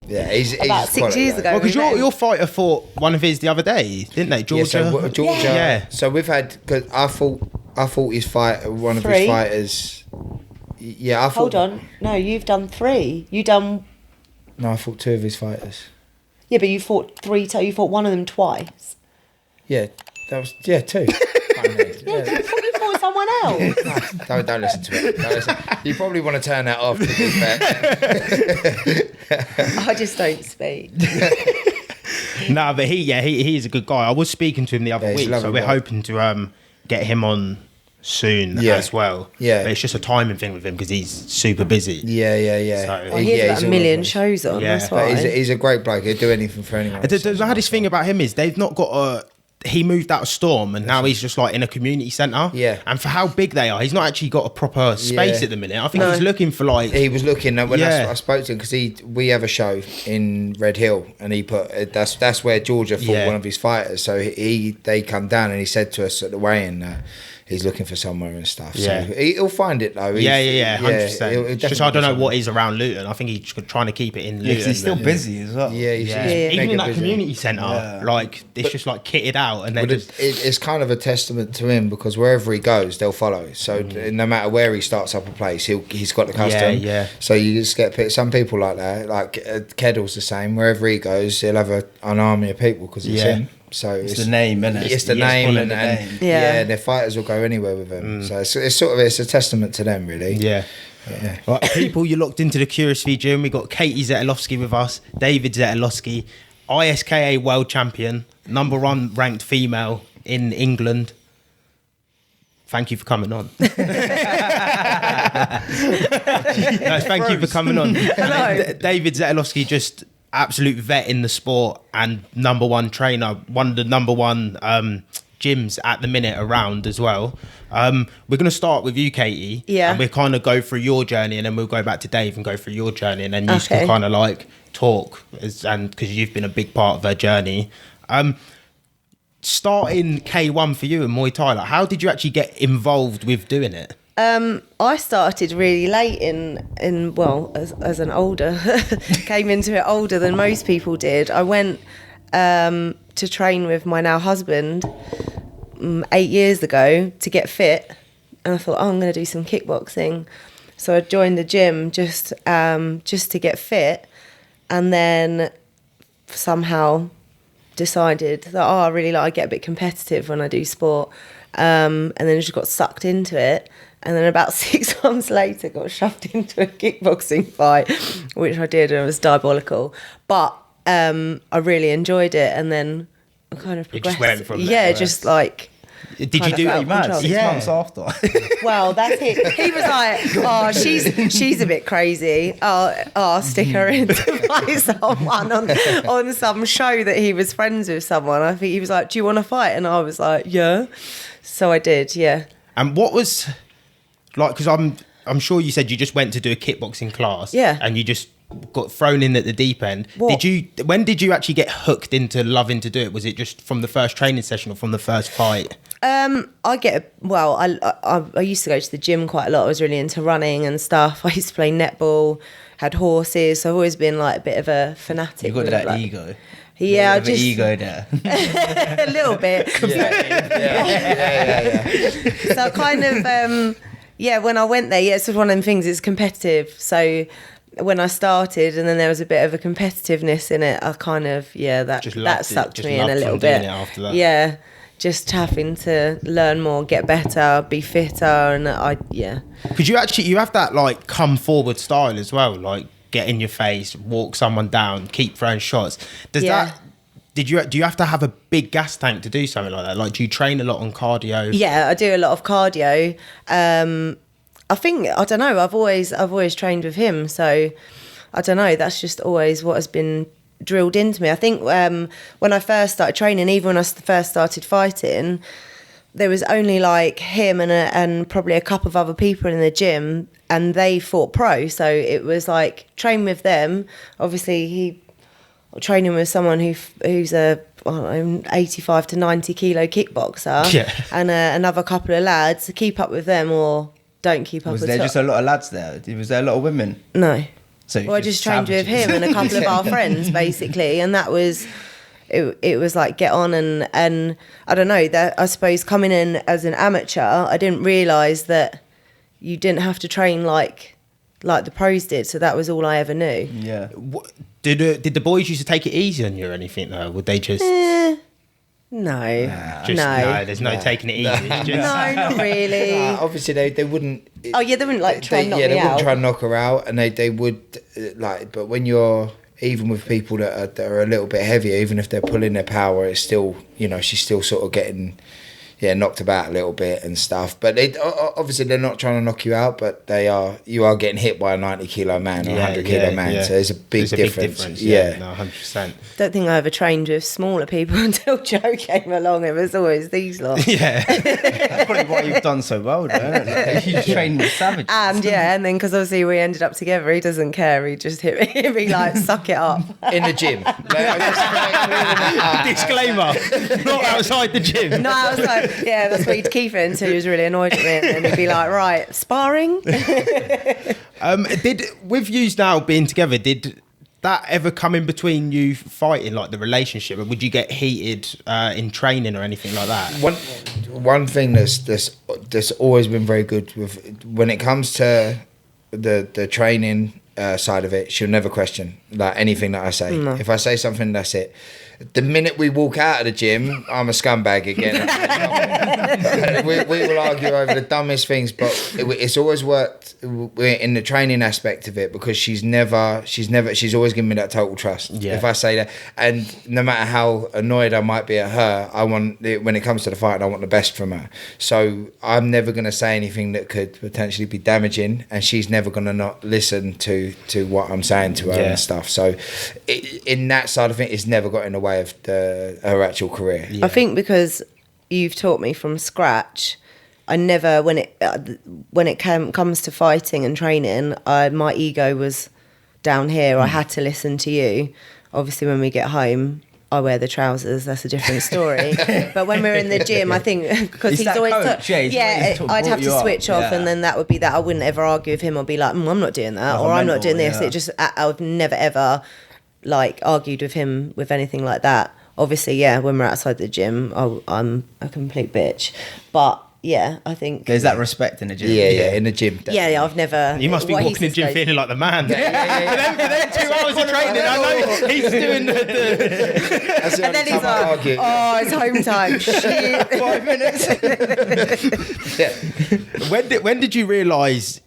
Yeah, he's about 6 years ago. Well, because your fighter fought one of his the other day, didn't they? Georgia. Yeah, so Georgia. Yeah. So we've had, because I fought his fight, one of 3. his fighters. Yeah, I fought. Hold on. No, you've done 3. You done. No, I fought 2 of his fighters. Yeah, but you fought 3. You fought one of them twice. Yeah, that was 2. Yeah, I thought you fought someone else. No, don't listen to it. Don't listen. You probably want to turn that off. To be fair. I just don't speak. No, but he's a good guy. I was speaking to him the other week, so we're hoping to get him on soon as well. Yeah, but it's just a timing thing with him because he's super busy. Yeah. So, He has got a million shows on. Yeah. That's why. He's a great bloke. He'd do anything for anyone. The hardest thing about him is they've not got a. He moved out of Storm and now he's just like in a community centre. Yeah. And for how big they are, he's not actually got a proper space at the minute. I think he's looking for like. He was looking when I spoke to him because we have a show in Red Hill and he put that's where Georgia fought one of his fighters. So they come down and he said to us at the weigh-in that he's looking for somewhere and stuff. Yeah. So he'll find it though. 100%. Just I don't know what he's around Luton. I think he's trying to keep it in Luton. He's still busy as well. Yeah, he's even in that busy. community centre, like it's just like kitted out, and then it's kind of a testament to him because wherever he goes, they'll follow. So no matter where he starts up a place, he's got the custom. Yeah. So you just get some people like that. Like Keddle's the same. Wherever he goes, he'll have an army of people because it's him. So it's the name, isn't it? It's the name, and their fighters will go anywhere with him. So it's a testament to them, really. Yeah. Right, people, you're locked into the Curious Feed Gym. We got Katie Zetolofsky with us, David Zetolofsky, ISKA World Champion, #1 ranked female in England. Thank you for coming on. Thank you for coming on. Hello. David Zetolofsky, just absolute vet in the sport and #1 trainer, one of the #1 gyms at the minute around as well. We're going to start with you, Katie. Yeah. And we'll kind of go through your journey and then we'll go back to Dave and go through your journey and then you can kind of like talk and because you've been a big part of her journey. Starting K1 for you in Muay Thai, like how did you actually get involved with doing it? I started really late in as an older, came into it older than most people did. I went to train with my now husband 8 years ago to get fit, and I thought, I'm going to do some kickboxing. So I joined the gym just to get fit, and then somehow decided that I really like, I get a bit competitive when I do sport, and then just got sucked into it. And then about 6 months later, got shoved into a kickboxing fight, which I did, and it was diabolical. But I really enjoyed it, and then I kind of progressed. It just went from there. Just like. Did you do it mad 6 months after? Well, that's it. He was like, "Oh, she's a bit crazy. I'll stick her in to fight someone on some show that he was friends with someone." I think he was like, "Do you want to fight?" And I was like, "Yeah." So I did, yeah. And what was like? Because I'm sure you said you just went to do a kickboxing class, and you just got thrown in at the deep end. What? When did you actually get hooked into loving to do it? Was it just from the first training session or from the first fight? I used to go to the gym quite a lot. I was really into running and stuff. I used to play netball, had horses. So I've always been like a bit of a fanatic. You got that ego. Yeah, just ego there. a little bit. Yeah. So kind of, when I went there, it's one of them things. It's competitive. So when I started, and then there was a bit of a competitiveness in it, I kind of that sucked me in a little bit. After that. Yeah. Just having to learn more, get better, be fitter, and Because you have that like come forward style as well, like get in your face, walk someone down, keep throwing shots. Do you have to have a big gas tank to do something like that? Like, do you train a lot on cardio? Yeah, I do a lot of cardio. I don't know. I've always trained with him, so I don't know. That's just always what has been drilled into me. I think when I first started training, even when I first started fighting, there was only like him and probably a couple of other people in the gym, and they fought pro. So it was like train with them. Obviously, training with someone who's a 85 to 90 kilo kickboxer, and another couple of lads. Keep up with them or don't keep up. Was there just a lot of lads there? Was there a lot of women? No. So Well, I just trained with him and a couple of our friends, basically, and that was it. Was like get on and I don't know. That I suppose coming in as an amateur, I didn't realise that you didn't have to train like the pros did. So that was all I ever knew. Yeah. Did the boys used to take it easy on you or anything though? Would they just? No, There's no taking it easy. It's just, no, not really. Obviously, they wouldn't. Oh yeah, they wouldn't like try and knock me they out. wouldn't try and knock her out, and they would like. But when you're even with people that are a little bit heavier, even if they're pulling their power, it's still she's still sort of getting knocked about a little bit and stuff. But obviously they're not trying to knock you out, but you are getting hit by a 90 kilo man or a 100 kilo man. Yeah. So there's a big difference. Yeah, no, 100%. Don't think I ever trained with smaller people until Joe came along. It was always these lot. Yeah. That's probably why you've done so well, though. You train with savages. And then because obviously we ended up together, he doesn't care. He just hit me like, suck it up. In the gym. Disclaimer, not outside the gym. No, I was like, yeah, that's what he'd keep it until he was really annoyed at me. And then he'd be like, right, sparring? With you now being together, did that ever come in between you fighting, like the relationship? Or would you get heated in training or anything like that? One thing that's always been very good with when it comes to the training side of it, she'll never question like anything that I say. No. If I say something, that's it. The minute we walk out of the gym, I'm a scumbag again. we will argue over the dumbest things, but it's always worked in the training aspect of it because she's always given me that total trust. Yeah. If I say that, and no matter how annoyed I might be at her, when it comes to the fight, I want the best from her. So I'm never going to say anything that could potentially be damaging, and she's never going to not listen to what I'm saying to her and stuff. So in that side of it, it's never got in the way of her actual career. I think because you've taught me from scratch, I never when it comes to fighting and training, my ego was down here. I had to listen to you. Obviously when we get home I wear the trousers, that's a different story. But when we're in the gym, I think because he's always I'd have to switch off and then that would be that. I wouldn't ever argue with him or be like, I'm not doing that or I'm not doing this. It just I've never ever like argued with him with anything like that. Obviously, when we're outside the gym, I'm a complete bitch. But I think there's that respect in the gym. Yeah, in the gym. Definitely. Yeah, I've never. You must be walking in the gym feeling like the man. For them 2 hours of training, I know he's doing the. And then he's like, it's home time. Shit. 5 minutes. When did you realise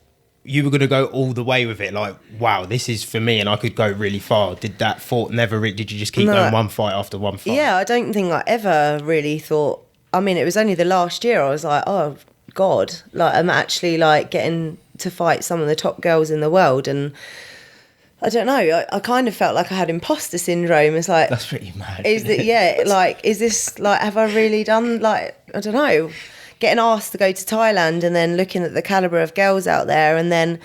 you were going to go all the way with it? Like, wow, this is for me and I could go really far. Did that thought did you just keep going one fight after one fight? Yeah, I don't think I ever really thought. I mean, it was only the last year I was like, oh God, like I'm actually like getting to fight some of the top girls in the world. And I don't know, I kind of felt like I had imposter syndrome. It's like, that's pretty mad. Is this like, have I really done, like, I don't know, getting asked to go to Thailand and then looking at the calibre of girls out there. And then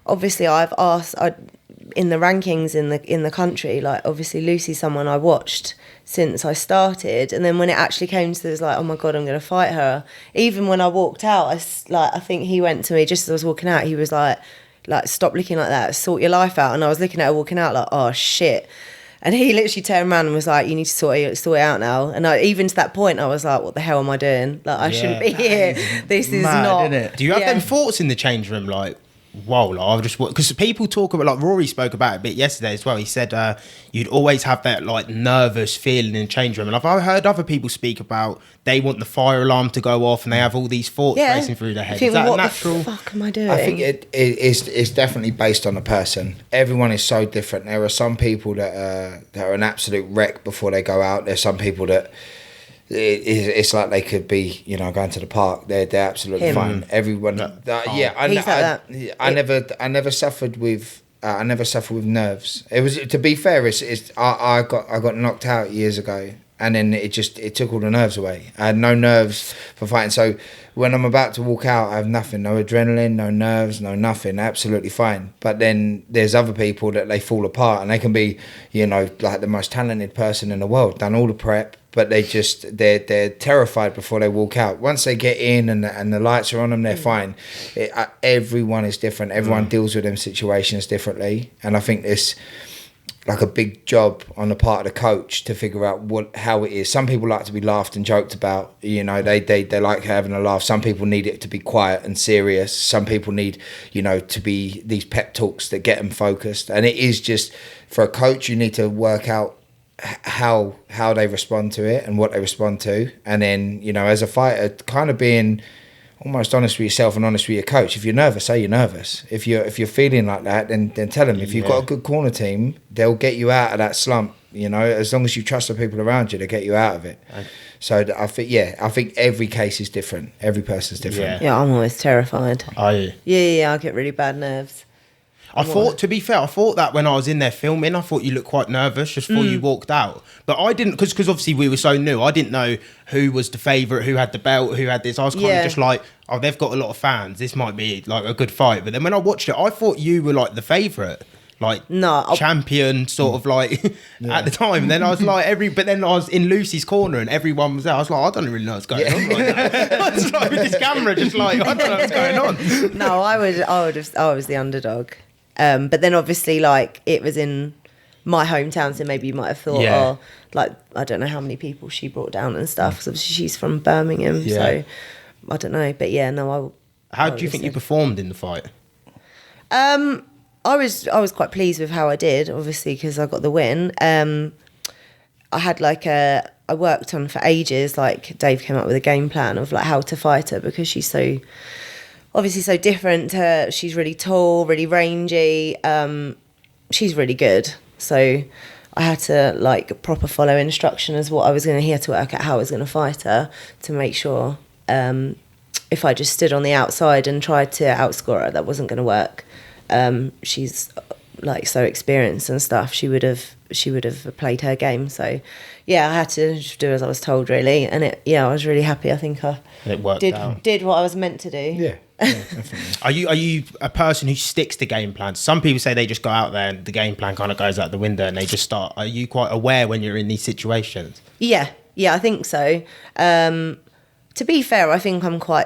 obviously in the rankings in the country, like obviously Lucy's someone I watched since I started, and then when it actually came to this, like, oh my God, I'm going to fight her. Even when I walked out, I think he went to me just as I was walking out. He was like, stop looking like that, sort your life out. And I was looking at her walking out like, oh shit. And he literally turned around and was like, you need to sort it out now. And even to that point, I was like, what the hell am I doing? Like, I shouldn't be here. This is mad, not. Isn't it? Do you have them thoughts in the change room, like, wow, like, I've just, because people talk about, like Rory spoke about it a bit yesterday as well. He said you'd always have that like nervous feeling in the change room, and I've heard other people speak about they want the fire alarm to go off and they have all these thoughts racing through their head. Is that what natural? The fuck am I doing? I think it's definitely based on the person. Everyone is so different. There are some people that are an absolute wreck before they go out. There's some people that it's like they could be, going to the park. They're absolutely fine. Everyone, I never suffered with nerves. It was, to be fair, I got knocked out years ago, And then it took all the nerves away. I had no nerves for fighting. So when I'm about to walk out, I have nothing, no adrenaline, no nerves, no nothing, absolutely fine. But then there's other people that they fall apart, and they can be, you know, like the most talented person in the world, done all the prep, but they're terrified before they walk out. Once they get in and the lights are on them, they're fine. Everyone is different. Everyone deals with them situations differently. And I think this, like a big job on the part of the coach to figure out how it is. Some people like to be laughed and joked about, you know, they like having a laugh. Some people need it to be quiet and serious. Some people need, you know, to be these pep talks that get them focused. And it is just, for a coach, you need to work out how they respond to it and what they respond to. And then, you know, as a fighter, kind of being almost honest with yourself and honest with your coach. If you're nervous, say you're nervous. If you're feeling like that, then tell them. If you've got a good corner team, they'll get you out of that slump. You know, as long as you trust the people around you, they'll get you out of it. So I think every case is different. Every person's different. Yeah, I'm always terrified. Are you? Yeah, I get really bad nerves. To be fair, I thought that when I was in there filming, I thought you looked quite nervous just before you walked out. But I didn't, because obviously we were so new, I didn't know who was the favourite, who had the belt, who had this. I was kind of just like, oh, they've got a lot of fans. This might be like a good fight. But then when I watched it, I thought you were like the favourite. Like champion sort of like at the time. And then I was like but then I was in Lucy's corner and everyone was there. I was like, I don't really know what's going on right now. I was like with this camera just like, I don't know what's going on. No, I was the underdog. But then obviously, like, it was in my hometown, so maybe you might have thought, oh, like, I don't know how many people she brought down and stuff, because obviously she's from Birmingham, so I don't know. But yeah, no, How do you think you performed in the fight? I was quite pleased with how I did, obviously, because I got the win. I had I worked on for ages, like Dave came up with a game plan of like how to fight her, because she's so obviously so different. She's really tall, really rangy. She's really good. So I had to like proper follow instruction as what I was going to, here to work out how I was going to fight her, to make sure if I just stood on the outside and tried to outscore her, that wasn't going to work. She's like so experienced and stuff. She would have played her game. So yeah, I had to do as I was told, really. And I was really happy. I think it worked out. Did what I was meant to do. Yeah. Definitely. Are you a person who sticks to game plans? Some people say they just go out there and the game plan kind of goes out the window and they just start. Are you quite aware when you're in these situations? Yeah, I think so. To be fair, I think I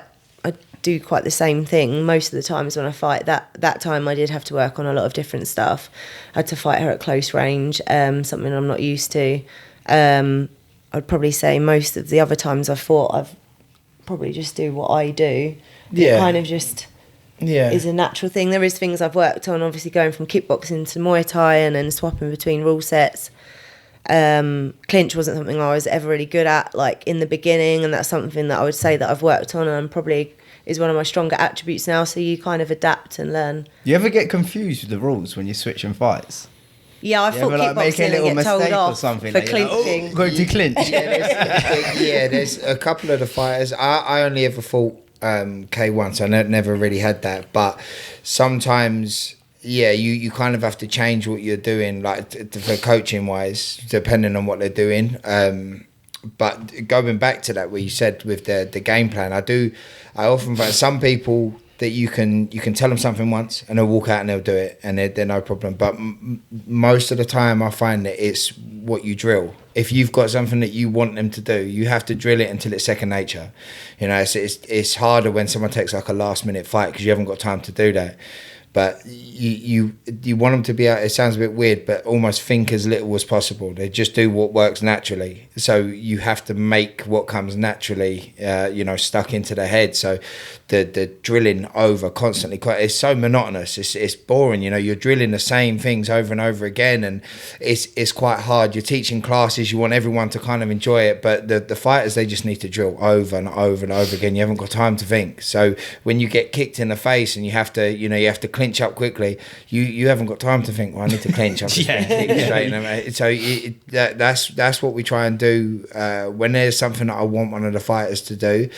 do quite the same thing most of the times when I fight. That time I did have to work on a lot of different stuff. I had to fight her at close range, something I'm not used to. I'd probably say most of the other times I've fought, I've probably just do what I do. Yeah. It kind of just is a natural thing. There is things I've worked on, obviously going from kickboxing to Muay Thai and then swapping between Rulesets. Clinch wasn't something I was ever really good at, like in the beginning, and that's something that I would say that I've worked on and probably is one of my stronger attributes now. So you kind of adapt and learn. You ever get confused with the rules when you're switching fights? Yeah, I thought kickboxing and get told off or something, for clinching. Going to clinch. There's a couple of the fighters. I only ever fought K1, so I never really had that. But sometimes, you kind of have to change what you're doing, like for coaching wise, depending on what they're doing. But going back to that, what you said with the game plan, I often find some people that you can tell them something once and they'll walk out and they'll do it and they're no problem. But most of the time I find that it's what you drill. If you've got something that you want them to do, you have to drill it until it's second nature. You know, it's harder when someone takes like a last minute fight because you haven't got time to do that. But you want them to be able, it sounds a bit weird, but almost think as little as possible. They just do what works naturally. So you have to make what comes naturally, stuck into their head. So the drilling over constantly, it's so monotonous. It's boring. You know, you're drilling the same things over and over again, and it's quite hard. You're teaching classes. You want everyone to kind of enjoy it, but the fighters, they just need to drill over and over and over again. You haven't got time to think. So when you get kicked in the face and you have to clinch up quickly, you haven't got time to think, well, I need to clinch. I'm just straight. So that's what we try and do when there's something that I want one of the fighters to do.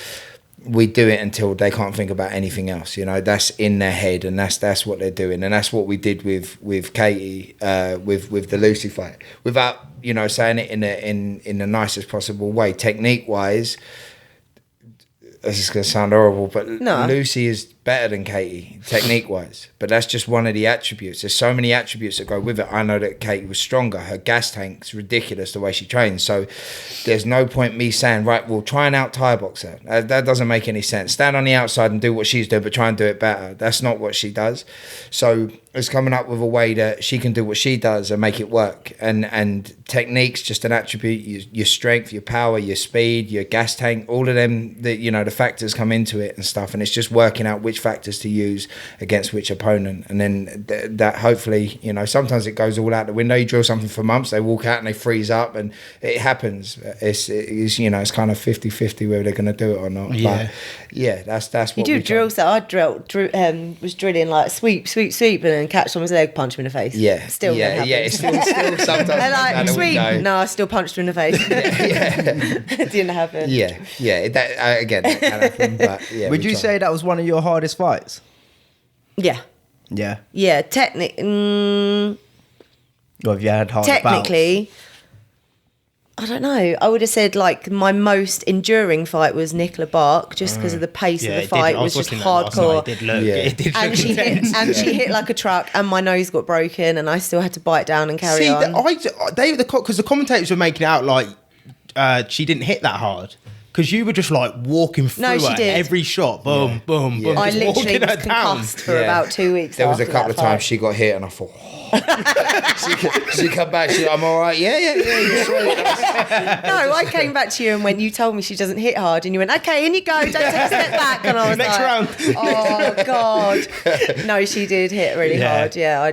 we do it until they can't think about anything else. You know, that's in their head, and that's what they're doing, and that's what we did with Katie, with the Lucy fight, without, you know, saying it in the nicest possible way. Technique wise, this is going to sound horrible, but No. Lucy is better than Katie, technique-wise. But that's just one of the attributes. There's so many attributes that go with it. I know that Katie was stronger. Her gas tank's ridiculous the way she trains. So there's no point me saying, right, we'll try and out-Thai box her. That doesn't make any sense. Stand on the outside and do what she's doing, but try and do it better. That's not what she does. So it's coming up with a way that she can do what she does and make it work. And technique's just an attribute. Your strength, your power, your speed, your gas tank, all of them, you know, the factors come into it and stuff. And it's just working out which factors to use against which opponent, and then that hopefully, you know, sometimes it goes all out the window. You drill something for months, they walk out and they freeze up, and it happens. It's you know, it's kind of 50-50 whether they're going to do it or not. Yeah, but yeah, that's what you do drills that I was drilling like sweep and then catch someone's leg, punch him in the face. Yeah, still it's still sometimes. And like sweep, no, I still punched him in the face. It didn't happen. Yeah. That again, that can happen. But yeah, Would you say that was one of your hardest fights? Yeah. Yeah. Yeah, Or have you had hard technically, I don't know. I would have said like my most enduring fight was Nicola Bark, just because of the pace of the fight was just hardcore. She hit like a truck, and my nose got broken, and I still had to bite down and carry on. Because the commentators were making it out like she didn't hit that hard. Because you were just like walking through every shot, boom, boom, boom. I literally was concussed for about 2 weeks. There was a couple of times she got hit, and I thought, she come back. She's like, I'm all right. Yeah. You're sweet. No, I came back to you, and when you told me she doesn't hit hard, and you went, okay, in you go, don't take a step back, and I was next round. Oh god, no, she did hit really hard. Yeah, I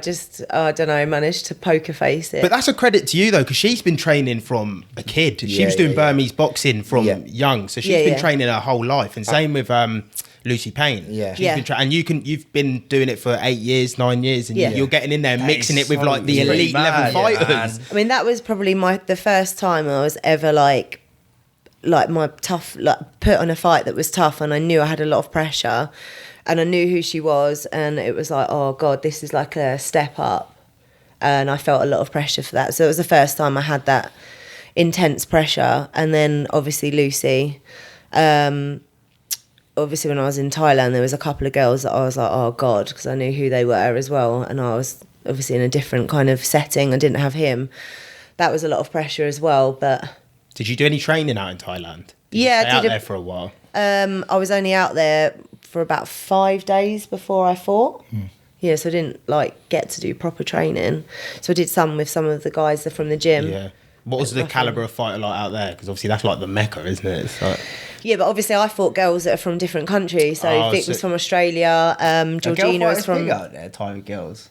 don't know, managed to poker face it. But that's a credit to you though, because she's been training from a kid. She was doing Burmese boxing from young, so she's been training her whole life, and same with Lucy Payne. She's been and you've been doing it for 8 years, 9 years, and you're getting in there and mixing it with like the elite level fighters. I mean, that was probably the first time I was ever like my tough, like put on a fight that was tough, and I knew I had a lot of pressure, and I knew who she was, and it was like, oh god, this is like a step up, and I felt a lot of pressure for that. So it was the first time I had that intense pressure. And then obviously Lucy, obviously when I was in Thailand, there was a couple of girls that I was like, oh god, because I knew who they were as well, and I was obviously in a different kind of setting. I didn't have him. That was a lot of pressure as well. But did you do any training out in Thailand? I did out there for a while. I was only out there for about 5 days before I fought. Yeah, so I didn't get to do proper training. So I did some with some of the guys that are from the gym. Yeah. What was the calibre of fighter like out there? Because obviously that's like the Mecca, isn't it? It's like... Yeah, but obviously I fought girls that are from different countries. So Vic was from Australia, Georgina was from... big out there, Thai girls.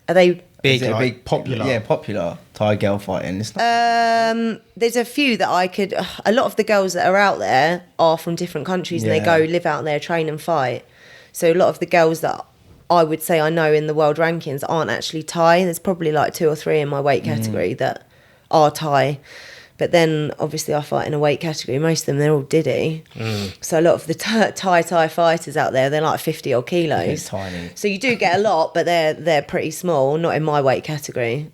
Are they... Big, like, big, popular? Yeah, popular Thai girl fighting. It's not... there's a few that I could... A lot of the girls that are out there are from different countries, and they go live out there, train and fight. So a lot of the girls that I would say I know in the world rankings aren't actually Thai. There's probably like 2 or 3 in my weight category that are Thai. But then obviously I fight in a weight category. Most of them, they're all Diddy. So a lot of the Thai fighters out there, they're like 50 odd kilos. Tiny. So you do get a lot, but they're pretty small, not in my weight category.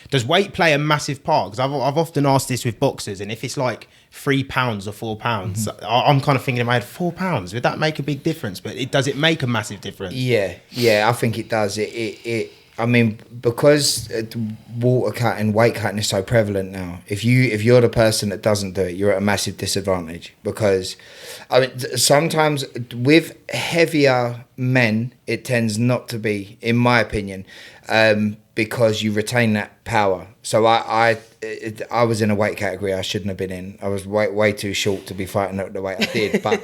Does weight play a massive part? Because I've often asked this with boxers, and if it's like 3 pounds or 4 pounds, I'm kind of thinking in my head, 4 pounds, would that make a big difference? But does it make a massive difference? Yeah, I think it does. I mean, because water cutting, weight cutting is so prevalent now. If you're the person that doesn't do it, you're at a massive disadvantage. Because I mean, sometimes with heavier men, it tends not to be, in my opinion, because you retain that power. So I was in a weight category I shouldn't have been in. I was way too short to be fighting the way I did. But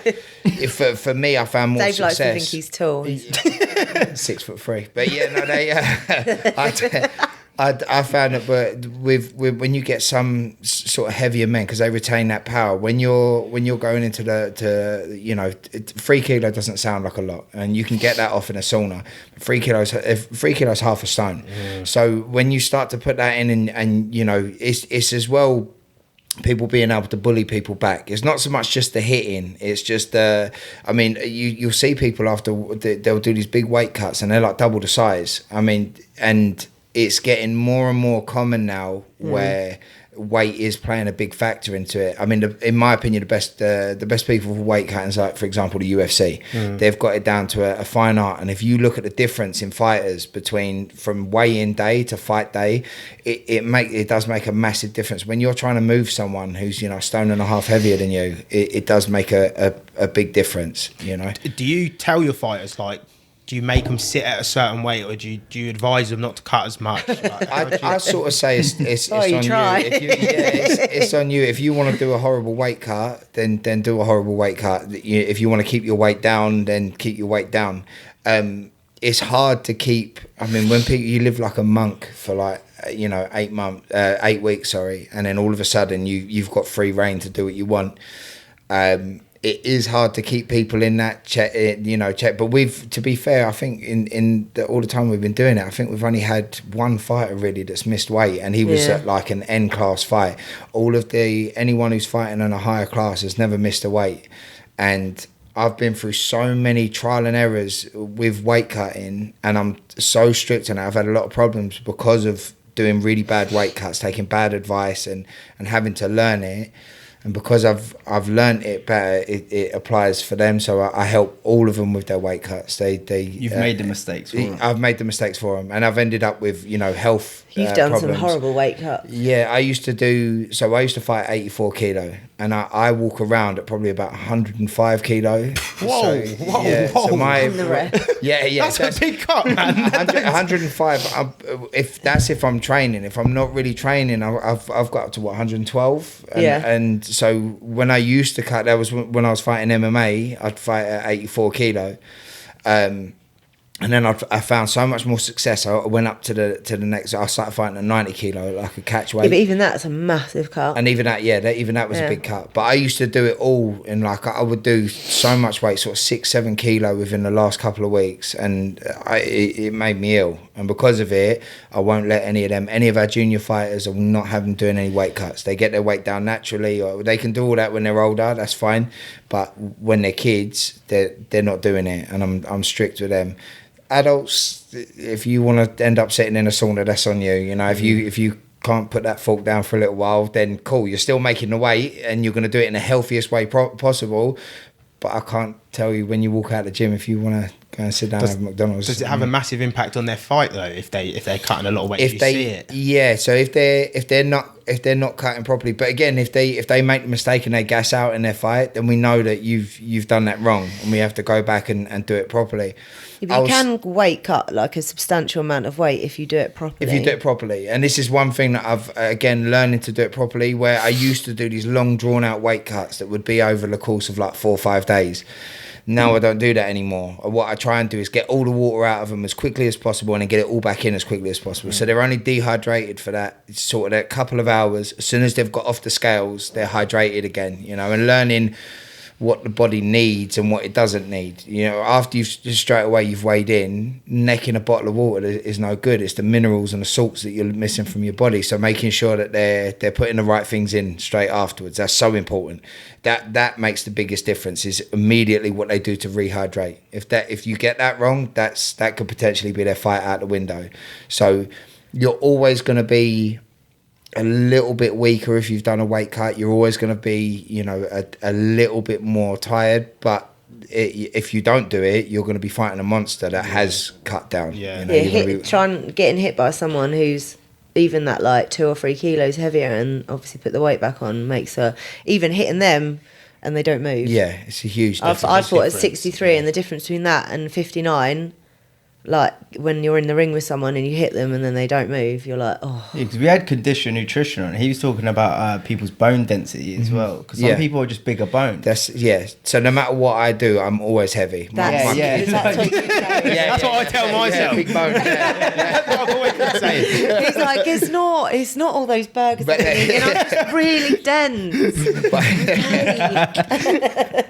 for me, I found more Dave success. Dave likes to think he's tall. 6'3". But yeah, no, I found that, but with when you get some sort of heavier men, because they retain that power. When you're going into 3 kilo doesn't sound like a lot, and you can get that off in a sauna. 3 kilos, half a stone. So when you start to put that in, and it's as well people being able to bully people back. It's not so much just the hitting. It's just, I mean, you'll see people after, they'll do these big weight cuts and they're like double the size. I mean, and it's getting more and more common now where weight is playing a big factor into it. I mean, in my opinion, the best people for weight cutting is like, for example, the UFC. They've got it down to a fine art. And if you look at the difference in fighters from weigh-in day to fight day, it does make a massive difference. When you're trying to move someone who's, you know, a stone and a half heavier than you, it does make a big difference, you know. Do you tell your fighters, like, do you make them sit at a certain weight, or do you advise them not to cut as much? Like, I sort of say it's on you. It's on you. If you want to do a horrible weight cut, then do a horrible weight cut. If you want to keep your weight down, then keep your weight down. It's hard to keep. I mean, when you live like a monk for like, you know, 8 weeks, and then all of a sudden you've got free reign to do what you want. It is hard to keep people in that check. But to be fair, I think all the time we've been doing it, I think we've only had one fighter really that's missed weight, and he was at like an N class fight. Anyone who's fighting in a higher class has never missed a weight, and I've been through so many trial and errors with weight cutting, and I'm so strict on it. I've had a lot of problems because of doing really bad weight cuts, taking bad advice, and having to learn it. And because I've learned it better, it applies for them. So I help all of them with their weight cuts. You've made the mistakes for them. I've made the mistakes for them, and I've ended up with, you know, health. You've done problems. some horrible weight cuts. Yeah, I used to fight 84 kilo, and I walk around at probably about 105 kilo. Whoa. So that's a big cut, man. 105. If I'm training. If I'm not really training, I've got up to 112. And so when I used to cut, that was when I was fighting MMA. I'd fight at 84 kilo. And then I found so much more success. I went up to the next. I started fighting at 90 kilo, like a catch weight. Yeah, but even that's a massive cut. And even that was a big cut. But I used to do it all in, like, I would do so much weight, sort of 6-7 kilo within the last couple of weeks, and it made me ill. And because of it, I won't let any of our junior fighters, I will not have them doing any weight cuts. They get their weight down naturally, or they can do all that when they're older. That's fine. But when they're kids, they're not doing it, and I'm strict with them. Adults, if you want to end up sitting in a sauna, that's on you. You know, if you can't put that fork down for a little while, then cool, you're still making the weight, and you're going to do it in the healthiest way possible. But I can't tell you when you walk out of the gym if you want to go and sit down and have McDonald's. Does it have a massive impact on their fight though? If they're cutting a lot of weight, if you see it. Yeah. So if they're not cutting properly, but again, if they make the mistake and they gas out in their fight, then we know that you've done that wrong, and we have to go back and do it properly. Yeah, but you can weight cut like a substantial amount of weight if you do it properly. And this is one thing that I've, again, learning to do it properly, where I used to do these long drawn out weight cuts that would be over the course of like 4 or 5 days. Now I don't do that anymore. What I try and do is get all the water out of them as quickly as possible, and then get it all back in as quickly as possible. So they're only dehydrated for that sort of a couple of hours. As soon as they've got off the scales, they're hydrated again, you know, and learning what the body needs and what it doesn't need. You know, after you've weighed in, necking a bottle of water is no good. It's the minerals and the salts that you're missing from your body. So making sure that they're putting the right things in straight afterwards, that's so important. That makes the biggest difference, is immediately what they do to rehydrate. If you get that wrong, that could potentially be their fight out the window. So you're always going to be a little bit weaker if you've done a weight cut. You're always going to be, you know, a little bit more tired, but if you don't do it, you're going to be fighting a monster that has cut down. Yeah, you know, getting hit by someone who's even that like 2 or 3 kilos heavier, and obviously put the weight back on, makes her, even hitting them and they don't move. Yeah, it's a huge difference. I fought at 63, and the difference between that and 59, like when you're in the ring with someone and you hit them and then they don't move, you're like, oh. Yeah, because we had condition nutrition on. He was talking about people's bone density as well, because some people are just bigger bone. So no matter what I do, I'm always heavy. That's what I tell myself. Big bone. That's what I've always been saying. He's like, it's not all those burgers, but, you know, it's really dense.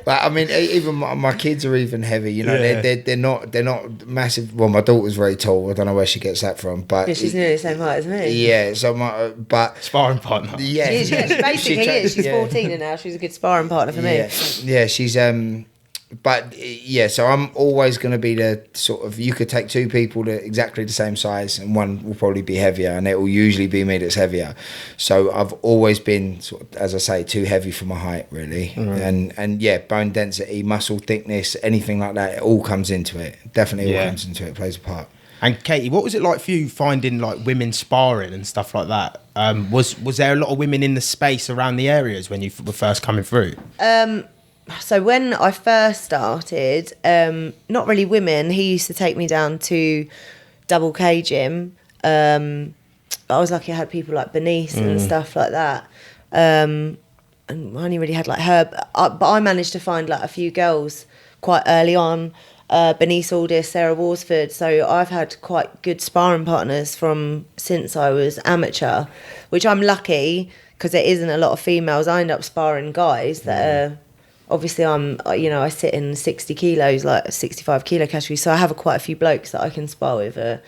But I mean, even my kids are even heavy. You know, they're not massive. my daughter's very tall. I don't know where she gets that from, but Yeah, she's nearly the same height as me. Yeah, so but Sparring partner. Yeah, She basically is. She's 14 now. She's a good sparring partner for me. Yeah, she's but yeah, so I'm always going to be the sort of, you could take two people that exactly the same size and one will probably be heavier, and it will usually be me that's heavier. So I've always been sort of, as I say, too heavy for my height, really. And yeah, bone density, muscle thickness, anything like that, it all comes into it. Definitely all comes into it, plays a part. And Katie, what was it like for you finding like women sparring and stuff like that? Was there a lot of women in the space around the areas when you were first coming through? So when I first started, not really women. He used to take me down to Double K Gym. I was lucky I had people like Bernice and stuff like that. And I only really had like her. But I managed to find like a few girls quite early on. Bernice Aldis, Sarah Worsford. So I've had quite good sparring partners from since I was amateur, which I'm lucky because there isn't a lot of females. I end up sparring guys that are... Obviously, I sit in 60 kilos, like 65 kilo category, so I have quite a few blokes that I can spar with are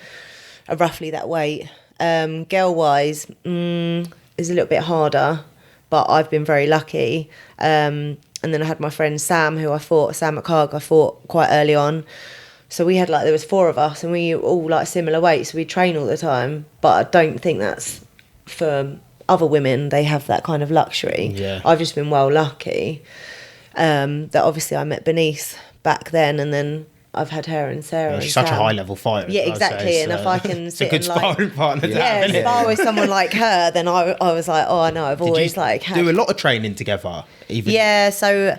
roughly that weight. Girl-wise, is a little bit harder, but I've been very lucky. And then I had my friend Sam, Sam McCarg, I fought quite early on. So we had there was 4 of us, and we all like similar weights, so we train all the time. But I don't think that's for other women. They have that kind of luxury. Yeah. I've just been well lucky. That obviously I met Bernice back then, and then I've had her and Sarah. She's such a high level fighter. Yeah, exactly. And if I can it's sit a good and sparring partner. spar with someone like her, then I was like, oh, I know, I've always had... do a lot of training together. Even. Yeah, so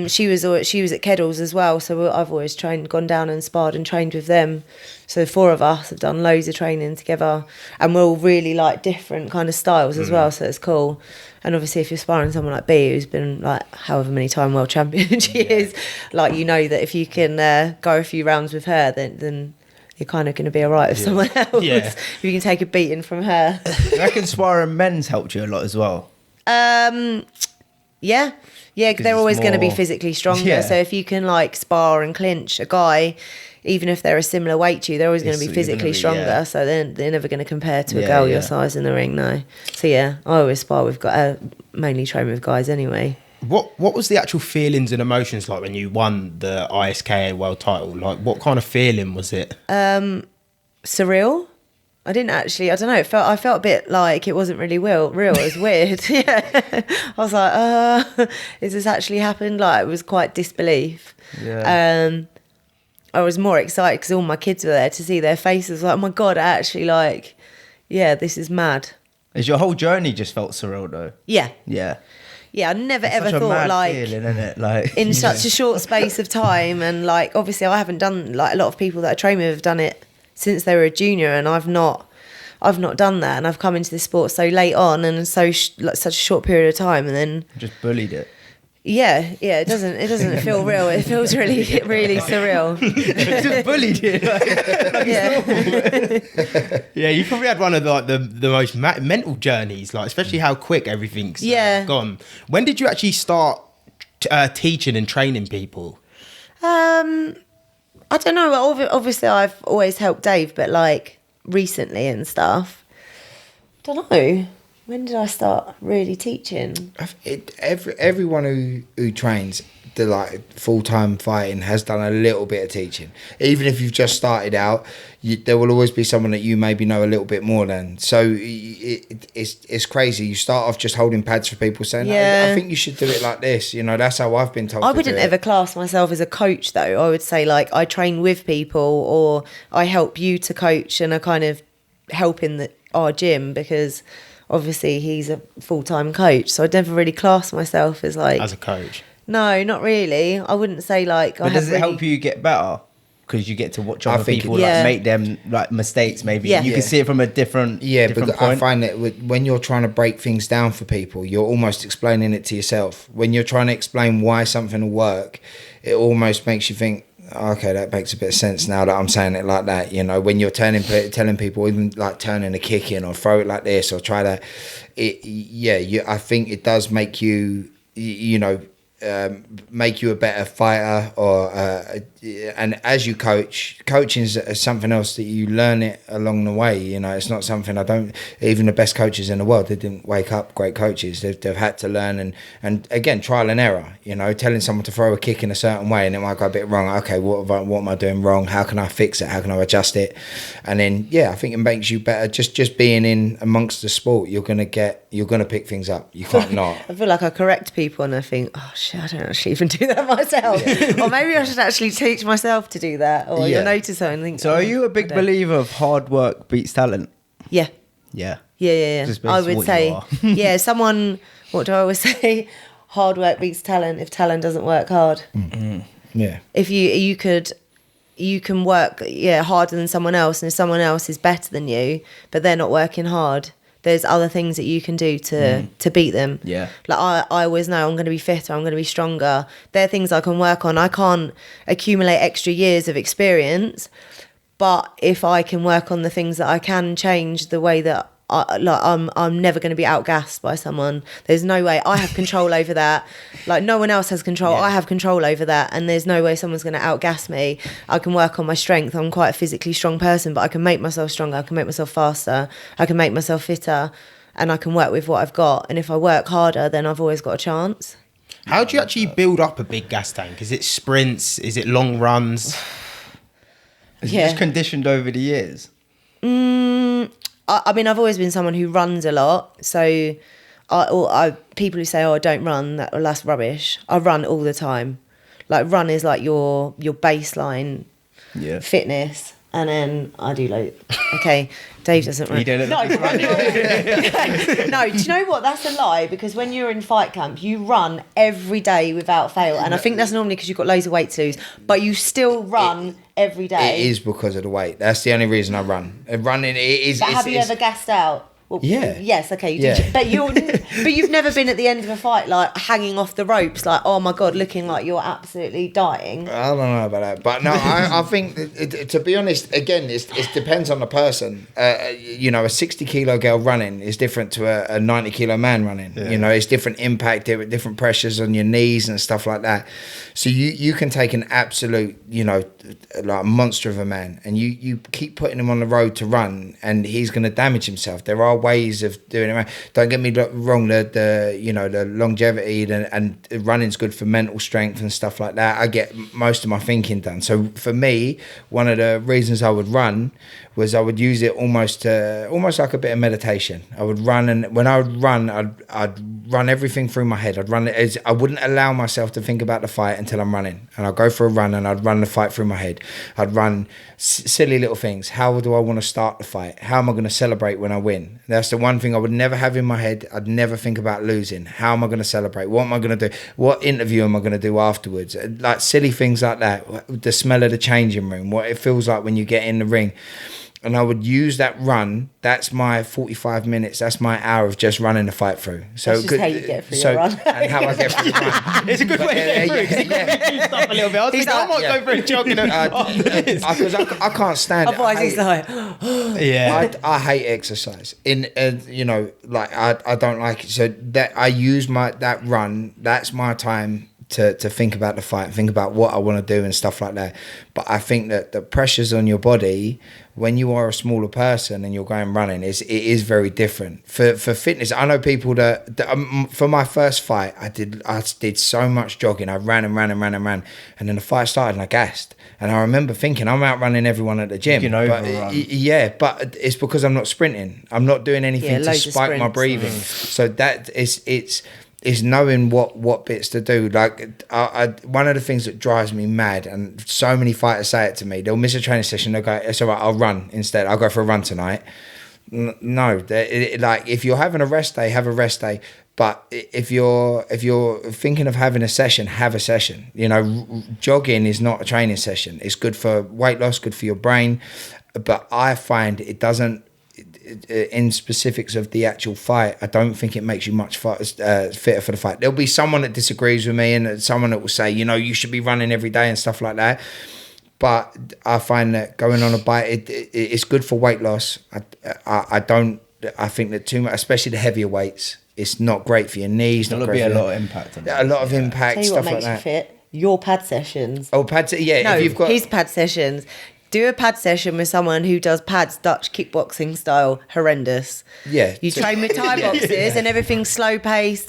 she was at Keddles as well, so I've always gone down and sparred and trained with them. So the 4 of us have done loads of training together, and we're all really like different kind of styles as well, so it's cool. And obviously if you're sparring someone like B, who's been like however many time world champion she is, like you know that if you can go a few rounds with her, then you're kind of going to be all right with someone else. If you can take a beating from her. I reckon sparring men's helped you a lot as well. Yeah, they're always going to be physically stronger. Yeah. So if you can like spar and clinch a guy, even if they're a similar weight to you, they're always going to be physically stronger. Yeah. So they're never going to compare to a girl your size in the ring, no. So yeah, I always spar with mainly train with guys anyway. What was the actual feelings and emotions like when you won the ISKA World title? Like, what kind of feeling was it? Surreal. I don't know. I felt a bit like it wasn't really real. It was weird. Yeah. I was like, has this actually happened? Like, it was quite disbelief. Yeah. I was more excited because all my kids were there to see their faces. Like, oh my God, this is mad. Is your whole journey just felt surreal though? Yeah. Yeah. Yeah, I never It's ever such a thought mad like feeling, isn't it? Like in such a short space of time, and like obviously I haven't done, like a lot of people that I train with have done it since they were a junior, and I've not done that, and I've come into this sport so late on and such a short period of time, and then just bullied it. Yeah, it doesn't feel real. It feels really, really surreal. Just bullied it. Yeah, you probably had one of the most mental journeys, like especially how quick everything's gone. When did you actually start teaching and training people? I don't know. Obviously, I've always helped Dave, but like recently and stuff, don't know. When did I start really teaching? Everyone who trains the like full-time fighting has done a little bit of teaching. Even if you've just started out, there will always be someone that you maybe know a little bit more than. So it's crazy. You start off just holding pads for people, saying, I think you should do it like this. You know, that's how I've been told. I wouldn't ever class myself as a coach, though. I would say like I train with people, or I help you to coach, and I kind of help in our gym because obviously he's a full-time coach, so I'd never really class myself as like... As a coach? No, not really. I wouldn't say like... But does it help you get better? Because you get to watch other people like make them like mistakes maybe. You can see it from a different because point. I find that when you're trying to break things down for people, you're almost explaining it to yourself. When you're trying to explain why something will work, it almost makes you think, okay, that makes a bit of sense now that I'm saying it like that. You know, when you're telling people, even like turning a kick in or throw it like this or try to, I think it does make you, make you a better fighter, or and as you coaching is something else that you learn it along the way. You know, it's not something even the best coaches in the world, they didn't wake up great coaches. They've had to learn and again, trial and error, you know, telling someone to throw a kick in a certain way and it might go a bit wrong. Okay, what am I doing wrong? How can I fix it? How can I adjust it? And then, I think it makes you better. Just being in amongst the sport, you're going to pick things up. You can't not. I feel like I correct people and I think, oh shit, I don't actually even do that myself. Or maybe I should actually teach myself to do that. Or you'll notice something and think, so are you a big believer of hard work beats talent? Yeah. Yeah. Yeah. I would say, someone, what do I always say? Hard work beats talent if talent doesn't work hard. Mm-hmm. Yeah. If you can work harder than someone else, and if someone else is better than you, but they're not working hard, there's other things that you can do to beat them. Yeah. Like I always know I'm going to be fitter, I'm going to be stronger. There are things I can work on. I can't accumulate extra years of experience, but if I can work on the things that I can change the way that I'm never going to be outgassed by someone. There's no way. I have control over that. Like no one else has control. I have control over that, and there's no way someone's going to outgas me. I can work on my strength. I'm quite a physically strong person, but I can make myself stronger. I can make myself faster. I can make myself fitter, and I can work with what I've got. And if I work harder, then I've always got a chance. How do you actually build up a big gas tank? Is it sprints? Is it long runs? Is it just conditioned over the years? I mean, I've always been someone who runs a lot. So people who say, I don't run, that's rubbish. I run all the time. Like run is like your baseline fitness. And then I do okay, Dave doesn't run. You don't No, do you know what? That's a lie, because when you're in fight camp, you run every day without fail. And I think that's normally because you've got loads of weight to lose, but you still run every day. It is because of the weight. That's the only reason I run. Running is. But have you ever gassed out? Well, yeah. Yes. Okay. You did. But you've never been at the end of a fight like hanging off the ropes, like oh my god, looking like you're absolutely dying. I don't know about that, but no, I think to be honest, again, it depends on the person. You know, a 60-kilo girl running is different to a 90-kilo man running. Yeah. You know, it's different impact, different pressures on your knees and stuff like that. So you can take an absolute, you know, like monster of a man, and you keep putting him on the road to run, and he's going to damage himself. There are ways of doing it. Don't get me wrong, the longevity and running's good for mental strength and stuff like that. I get most of my thinking done. So for me, one of the reasons I would run was I would use it almost like a bit of meditation. I would run, and when I would run, I'd run everything through my head. I wouldn't allow myself to think about the fight until I'm running, and I'd go for a run and I'd run the fight through my head. I'd run silly little things. How do I want to start the fight? How am I going to celebrate when I win? That's the one thing I would never have in my head. I'd never think about losing. How am I going to celebrate? What am I going to do? What interview am I going to do afterwards? Like silly things like that. The smell of the changing room, what it feels like when you get in the ring. And I would use that run. That's my 45 minutes. That's my hour of just running the fight through. So that's just how you get through your run. And how I get through the run. It's a good way to get through, because he can stop a little bit. I was thinking, I might go for a jog because I can't stand it. Otherwise he's like, I hate exercise. You know, like I don't like it. So that I use that run. That's my time to think about the fight, think about what I want to do and stuff like that. But I think that the pressures on your body when you are a smaller person and you're going running, it is very different. For fitness, I know people that for my first fight, I did so much jogging. I ran, and then the fight started and I gassed. And I remember thinking, I'm out running everyone at the gym. You can overrun. But it's because I'm not sprinting. I'm not doing anything to spike my breathing. So that is knowing what bits to do. Like one of the things that drives me mad, and so many fighters say it to me, they'll miss a training session, they'll go, it's all right, I'll run instead, I'll go for a run tonight. No, like if you're having a rest day, have a rest day. But if you're thinking of having a session, have a session. You know, jogging is not a training session. It's good for weight loss, good for your brain. But I find it doesn't, in specifics of the actual fight, I don't think it makes you much fitter for the fight. There'll be someone that disagrees with me, and someone that will say, you know, you should be running every day and stuff like that. But I find that going on a bike, it's good for weight loss. I think that too much, especially the heavier weights, it's not great for your knees. There'll be a lot of impact on that. A lot of impact, tell you stuff what like makes that. You fit. your pad sessions. Oh, no, if you've got his pad sessions. Do a pad session with someone who does pads Dutch kickboxing style, horrendous. Yeah. You train with Thai boxes and everything's slow paced,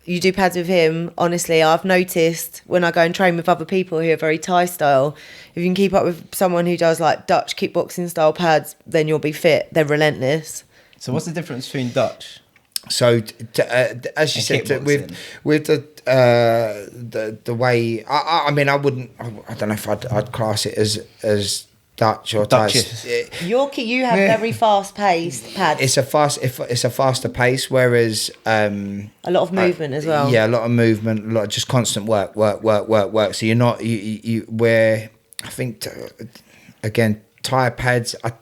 You do pads with him. Honestly, I've noticed when I go and train with other people who are very Thai style, if you can keep up with someone who does like Dutch kickboxing style pads, then you'll be fit. They're relentless. So what's the difference between Dutch? So as you said, with the way I mean, I don't know if I'd class it as Dutch or Thai. You have very fast paced pads. It's a faster pace, whereas a lot of movement as well. Yeah, a lot of movement, a lot of just constant work. So you're not where I think again Thai pads I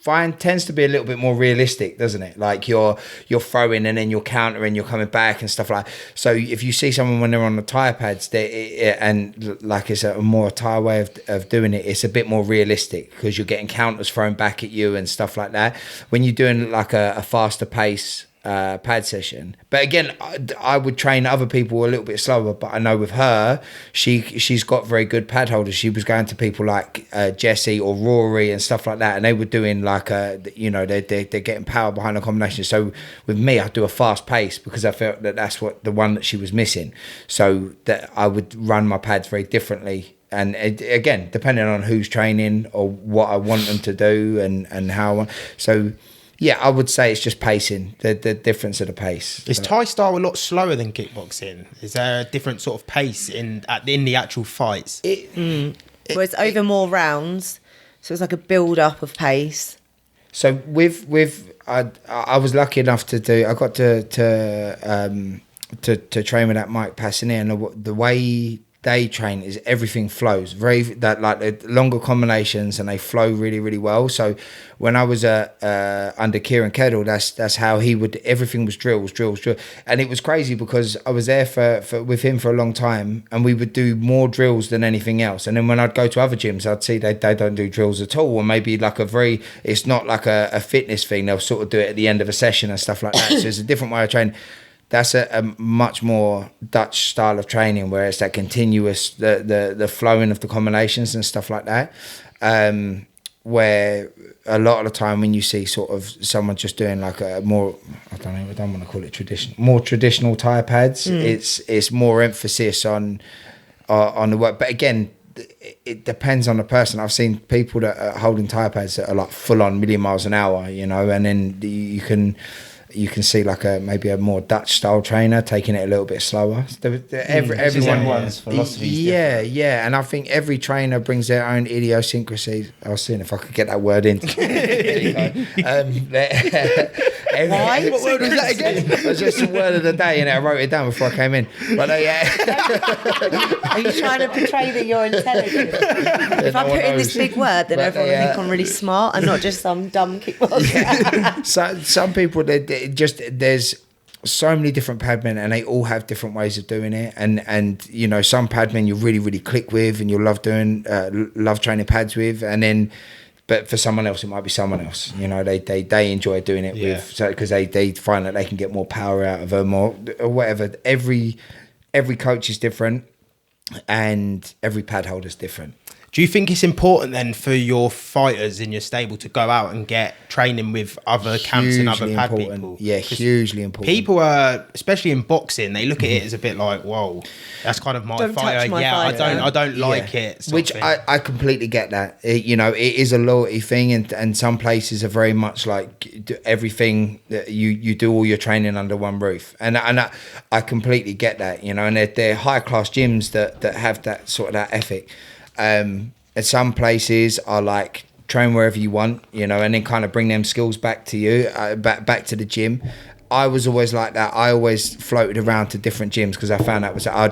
find tends to be a little bit more realistic, doesn't it? Like you're throwing and then you're countering, you're coming back and stuff like that. So if you see someone when they're on the Thai pads, and like it's a more Thai way of doing it, it's a bit more realistic because you're getting counters thrown back at you and stuff like that. When you're doing like a faster pace pad session, but again, I would train other people a little bit slower. But I know with her, she's got very good pad holders. She was going to people like Jesse or Rory and stuff like that, and they were doing like they're getting power behind the combination. So with me, I do a fast pace because I felt that's what the one that she was missing. So that I would run my pads very differently. And again, depending on who's training or what I want them to do and how I want. So yeah, I would say it's just pacing, the difference of the pace. Is Thai style a lot slower than kickboxing? Is there a different sort of pace in the actual fights? Well, it's over more rounds, so it's like a build up of pace. So I was lucky enough I got to train with that Mike Passanier, and the way they train is everything flows like longer combinations, and they flow really, really well. So when I was under Kieran Kedal, that's how he would, everything was drills, and it was crazy because I was there with him for a long time, and we would do more drills than anything else. And then when I'd go to other gyms, I'd see they don't do drills at all, or maybe like it's not like a fitness thing. They'll sort of do it at the end of a session and stuff like that. So it's a different way of training. That's a much more Dutch style of training, where it's that continuous, the flowing of the combinations and stuff like that. Where a lot of the time when you see sort of someone just doing like a more, I don't want to call it more traditional Thai pads. It's more emphasis on the work. But again, it depends on the person. I've seen people that are holding Thai pads that are like full on million miles an hour, and then you can see like maybe a more Dutch style trainer taking it a little bit slower. Everyone's philosophy is different. Yeah, and I think every trainer brings their own idiosyncrasies. I was seeing if I could get that word in. There you go. What word was that again? It was just a word of the day, and I wrote it down before I came in. But Are you trying to portray that you're intelligent? If I put in this big word, then everyone will think I'm really smart and not just some dumb kickboxer. Yeah. So some people, there's so many different padmen, and they all have different ways of doing it. And some padmen you really, really click with, and you'll love training pads with, and then. But for someone else, it might be someone else. They enjoy doing it with, because they find that they can get more power out of them or whatever. Every coach is different, and every pad holder is different. Do you think it's important then for your fighters in your stable to go out and get training with other camps and other pad people? Yeah, hugely important. People are, especially in boxing, they look at it as a bit like, whoa, that's kind of my fighter. I don't like it. Which I completely get that. It is a loyalty thing, and some places are very much like everything that you do all your training under one roof, and I completely get that. And they're high class gyms that have that sort of that ethic. And some places are like train wherever you want, and then kind of bring them skills back to you, back to the gym. I was always like that. I always floated around to different gyms because I found out I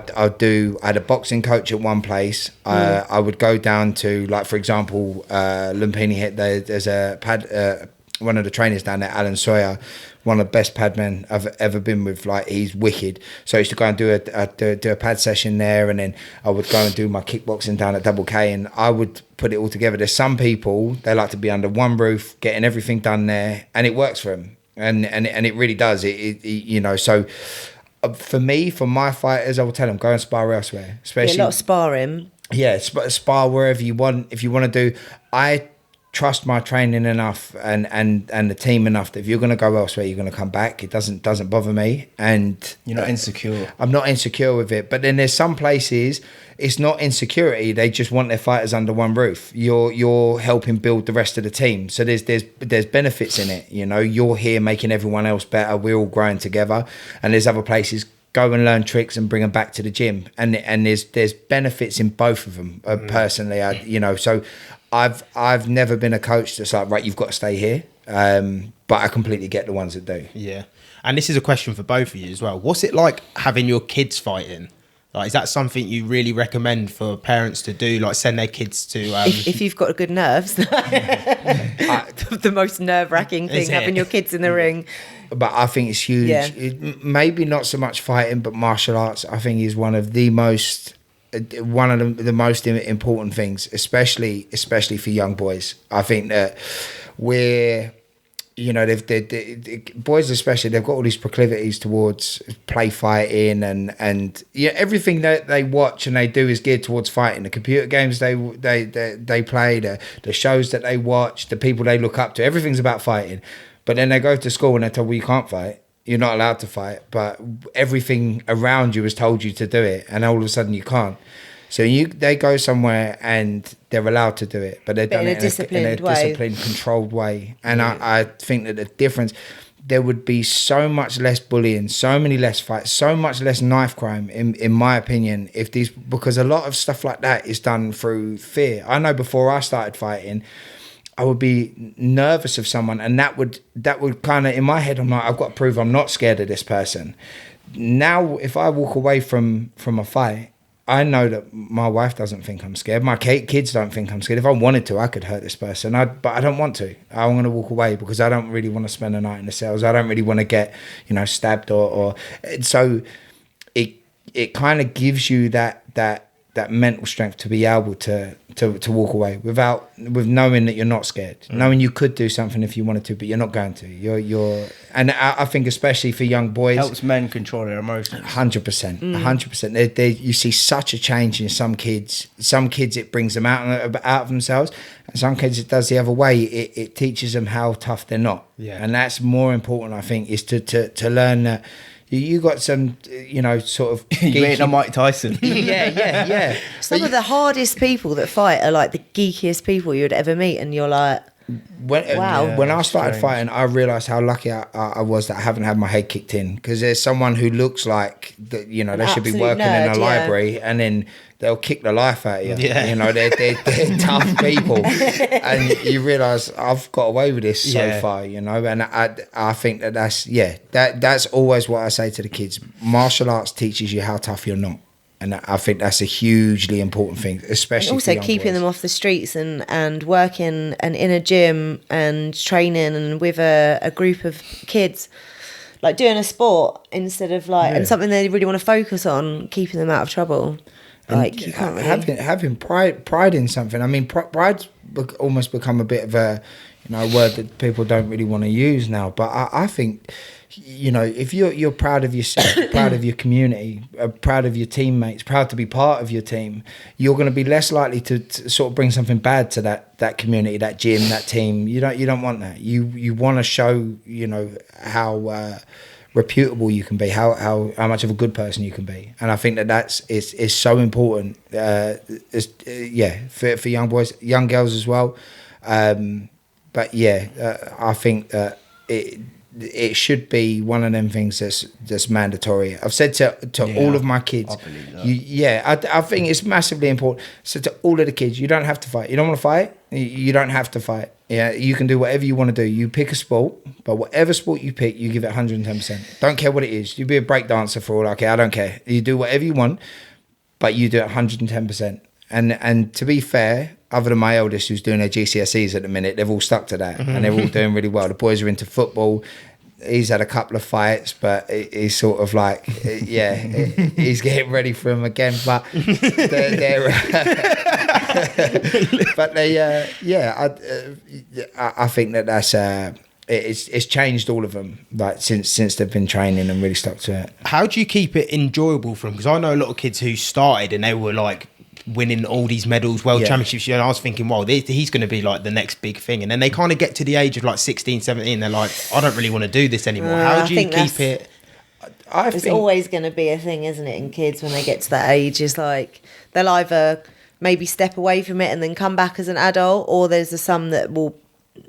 had a boxing coach at one place. I would go down to, like, for example, Lumpini. There's a pad. One of the trainers down there, Alan Sawyer, one of the best padmen I've ever been with. Like, he's wicked. So I used to go and do a pad session there, and then I would go and do my kickboxing down at Double K, and I would put it all together. There's some people, they like to be under one roof, getting everything done there, and it works for them, and it really does. So for me, for my fighters, I will tell them go and spar elsewhere, especially a lot of sparring. Yeah, spar wherever you want. If you want to do, I trust my training enough and the team enough that if you're going to go elsewhere, you're going to come back. It doesn't bother me, and you're not insecure. I'm not insecure with it. But then there's some places it's not insecurity. They just want their fighters under one roof. You're helping build the rest of the team. So there's benefits in it. You know, you're here making everyone else better. We're all growing together. And there's other places. Go and learn tricks and bring them back to the gym. And there's benefits in both of them. Personally, so I've never been a coach that's like, right, you've got to stay here. But I completely get the ones that do. Yeah. And this is a question for both of you as well. What's it like having your kids fighting? Like, is that something you really recommend for parents to do? Like, send their kids to... If you've got good nerves. The most nerve-wracking thing, having your kids in the ring. But I think it's huge. Yeah. Maybe not so much fighting, but martial arts, I think, is one of the most important things, especially for young boys. I think that we're... boys especially, they've got all these proclivities towards play fighting and everything that they watch and they do is geared towards fighting. The computer games they play, the shows that they watch, the people they look up to, everything's about fighting. But then they go to school and they're told, well, you can't fight. You're not allowed to fight. But everything around you has told you to do it, and all of a sudden you can't. So they go somewhere and they're allowed to do it, but they're done in it a disciplined way. Disciplined, controlled way. And I think that the difference, there would be so much less bullying, so many less fights, so much less knife crime, in my opinion, because a lot of stuff like that is done through fear. I know before I started fighting, I would be nervous of someone, and that would kind of, in my head, I'm like, I've got to prove I'm not scared of this person. Now, if I walk away from a fight, I know that my wife doesn't think I'm scared. My kids don't think I'm scared. If I wanted to, I could hurt this person. But I don't want to. I'm going to walk away because I don't really want to spend the night in the cells. I don't really want to get, stabbed or. So it kind of gives you that mental strength to be able to walk away with knowing that you're not scared, knowing you could do something if you wanted to, but you're not going to. And I think especially for young boys, helps men control their emotions. 100%. You see such a change in some kids. Some kids it brings them out of themselves, and some kids it does the other way. It teaches them how tough they're not. Yeah. And that's more important, I think, is to learn that. You got some, sort of... You ain't a Mike Tyson. Yeah. Some of the hardest people that fight are like the geekiest people you'd ever meet, and you're like, wow. When I started fighting, I realised how lucky I was that I haven't had my head kicked in, because there's someone who looks like that, they should be working in a library, and then they'll kick the life out of you. Yeah. They're tough people, and you realise I've got away with this so far, and I think that's always what I say to the kids. Martial arts teaches you how tough you're not. And I think that's a hugely important thing, especially and also for young keeping boys. them off the streets and working and in a gym and training and with a group of kids, like doing a sport instead of and something they really want to focus on, keeping them out of trouble. Like, you can't really... having pride in something. I mean, pride's almost become a bit of a word that people don't really want to use now. But I think, if you're proud of yourself, proud of your community, proud of your teammates, proud to be part of your team, you're going to be less likely to sort of bring something bad to that community, that gym, that team. You don't want that. You want to show how reputable you can be, how much of a good person you can be. And I think that's so important. For young boys, young girls as well. But I think that it should be one of them things that's mandatory. I've said to all of my kids, I think it's massively important. So to all of the kids, you don't have to fight. You don't want to fight? You don't have to fight. Yeah, you can do whatever you want to do. You pick a sport, but whatever sport you pick, you give it 110%. Don't care what it is. You be a break dancer for all I care. I don't care. You do whatever you want, but you do it 110%. And to be fair, other than my eldest who's doing their GCSEs at the minute, they've all stuck to that, and they're all doing really well. The boys are into football. He's had a couple of fights, but he's sort of like, he's getting ready for him again. But I think that's it's changed all of them, like since they've been training and really stuck to it. How do you keep it enjoyable for them? Because I know a lot of kids who started and they were like winning all these medals, world championships, and I was thinking, well, he's going to be like the next big thing, and then they kind of get to the age of like 16, 17, they're like, I don't really want to do this anymore. How do you keep it? It's always going to be a thing, isn't it, in kids when they get to that age? It's like they'll either maybe step away from it and then come back as an adult, or there's some that will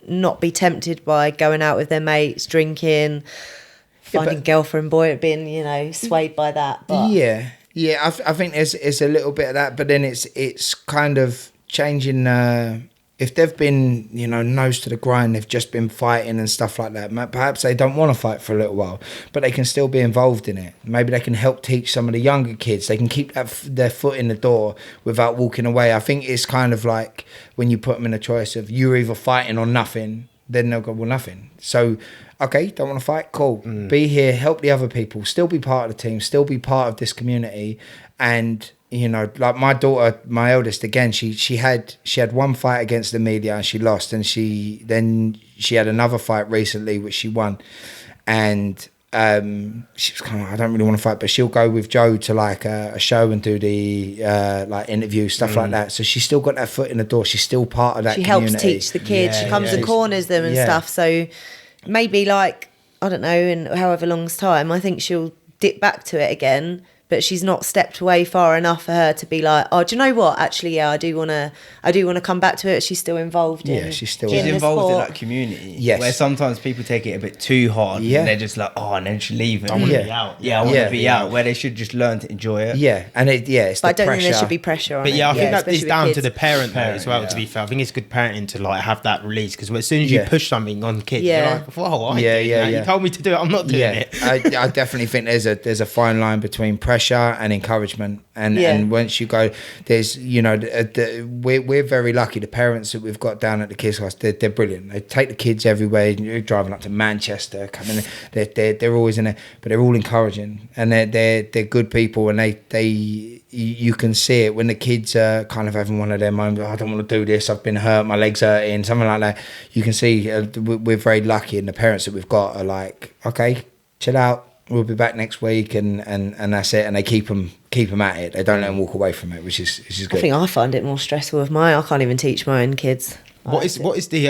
not be tempted by going out with their mates, drinking, finding girlfriend, boy, being, swayed by that. But Yeah, I think it's a little bit of that, but then it's kind of changing. If they've been, nose to the grind, they've just been fighting and stuff like that. Perhaps they don't want to fight for a little while, but they can still be involved in it. Maybe they can help teach some of the younger kids. They can keep their foot in the door without walking away. I think it's kind of like when you put them in a choice of you're either fighting or nothing, then they'll go, well, nothing. So, okay, don't want to fight? Cool. Be here, help the other people, still be part of the team, still be part of this community. And, like my daughter, my eldest, again, she had one fight against the media and she lost. And she had another fight recently, which she won. And she was kind of, I don't really want to fight, but she'll go with Joe to like a show and do the like interview, stuff like that. So she's still got that foot in the door. She's still part of that community. She helps teach the kids. She comes and corners them and stuff. So maybe like, I don't know, in however long's time, I think she'll dip back to it again. But she's not stepped away far enough for her to be like, oh, do you know what? Actually, yeah, I do want to come back to it. She's still involved in. Yeah, she's involved in that community. Yes. Where sometimes people take it a bit too hard. Yeah. And they're just like, oh, and then just leave it. I want to be out. Yeah, I want to be out. Where they should just learn to enjoy it. Yeah, and it's. But I don't think there should be pressure on it. But yeah, I think that is down kids. to the parent though as well. To be fair, I think it's good parenting to like have that release, because as soon as you push something on kids, you're like, whoa, you told me to do it, I'm not doing it. I definitely think there's a fine line between pressure and encouragement. And once you go, there's we're very lucky. The parents that we've got down at the kids' class, they're brilliant. They take the kids everywhere. You're driving up to Manchester, coming. They're always in there, but they're all encouraging, and they're good people, and you can see it when the kids are kind of having one of their moments. I don't want to do this. I've been hurt. My leg's hurting. Something like that. You can see we're very lucky, and the parents that we've got are like, okay, chill out. We'll be back next week, and that's it. And they keep them at it. They don't let them walk away from it, which is good. I think I find it more stressful with I can't even teach my own kids. What is the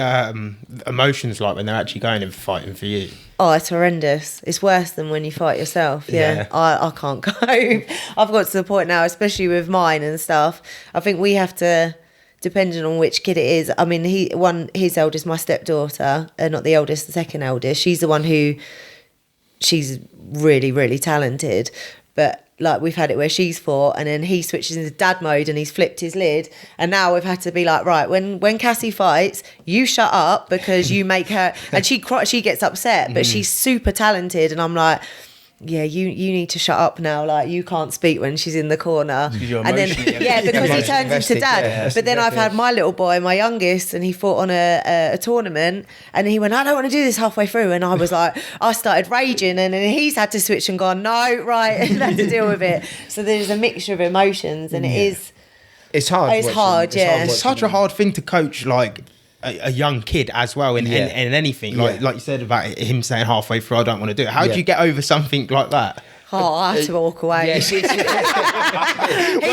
emotions like when they're actually going and fighting for you? Oh, it's horrendous. It's worse than when you fight yourself. Yeah. I can't cope. I've got to the point now, especially with mine and stuff. I think we have to, depending on which kid it is. I mean, his eldest, my stepdaughter, not the eldest, the second eldest. She's the one who. She's really, really talented, but like we've had it where she's fought and then he switches into dad mode and he's flipped his lid, and now we've had to be like, right, when Cassie fights, you shut up because you make her, and she gets upset, but she's super talented, and I'm like, yeah, you need to shut up now. Like, you can't speak when she's in the corner. And then, because he turns into dad. Yeah, but then I've had my little boy, my youngest, and he fought on a tournament, and he went, I don't want to do this halfway through. And I was like, I started raging, and then he's had to switch and gone, no, right, and had to deal with it. So there's a mixture of emotions, and it's hard. It's hard, yeah. It's such a hard thing to coach, like, a young kid as well in anything, like you said about him saying halfway through, I don't want to do it. How do you get over something like that? Oh, I had to walk away. He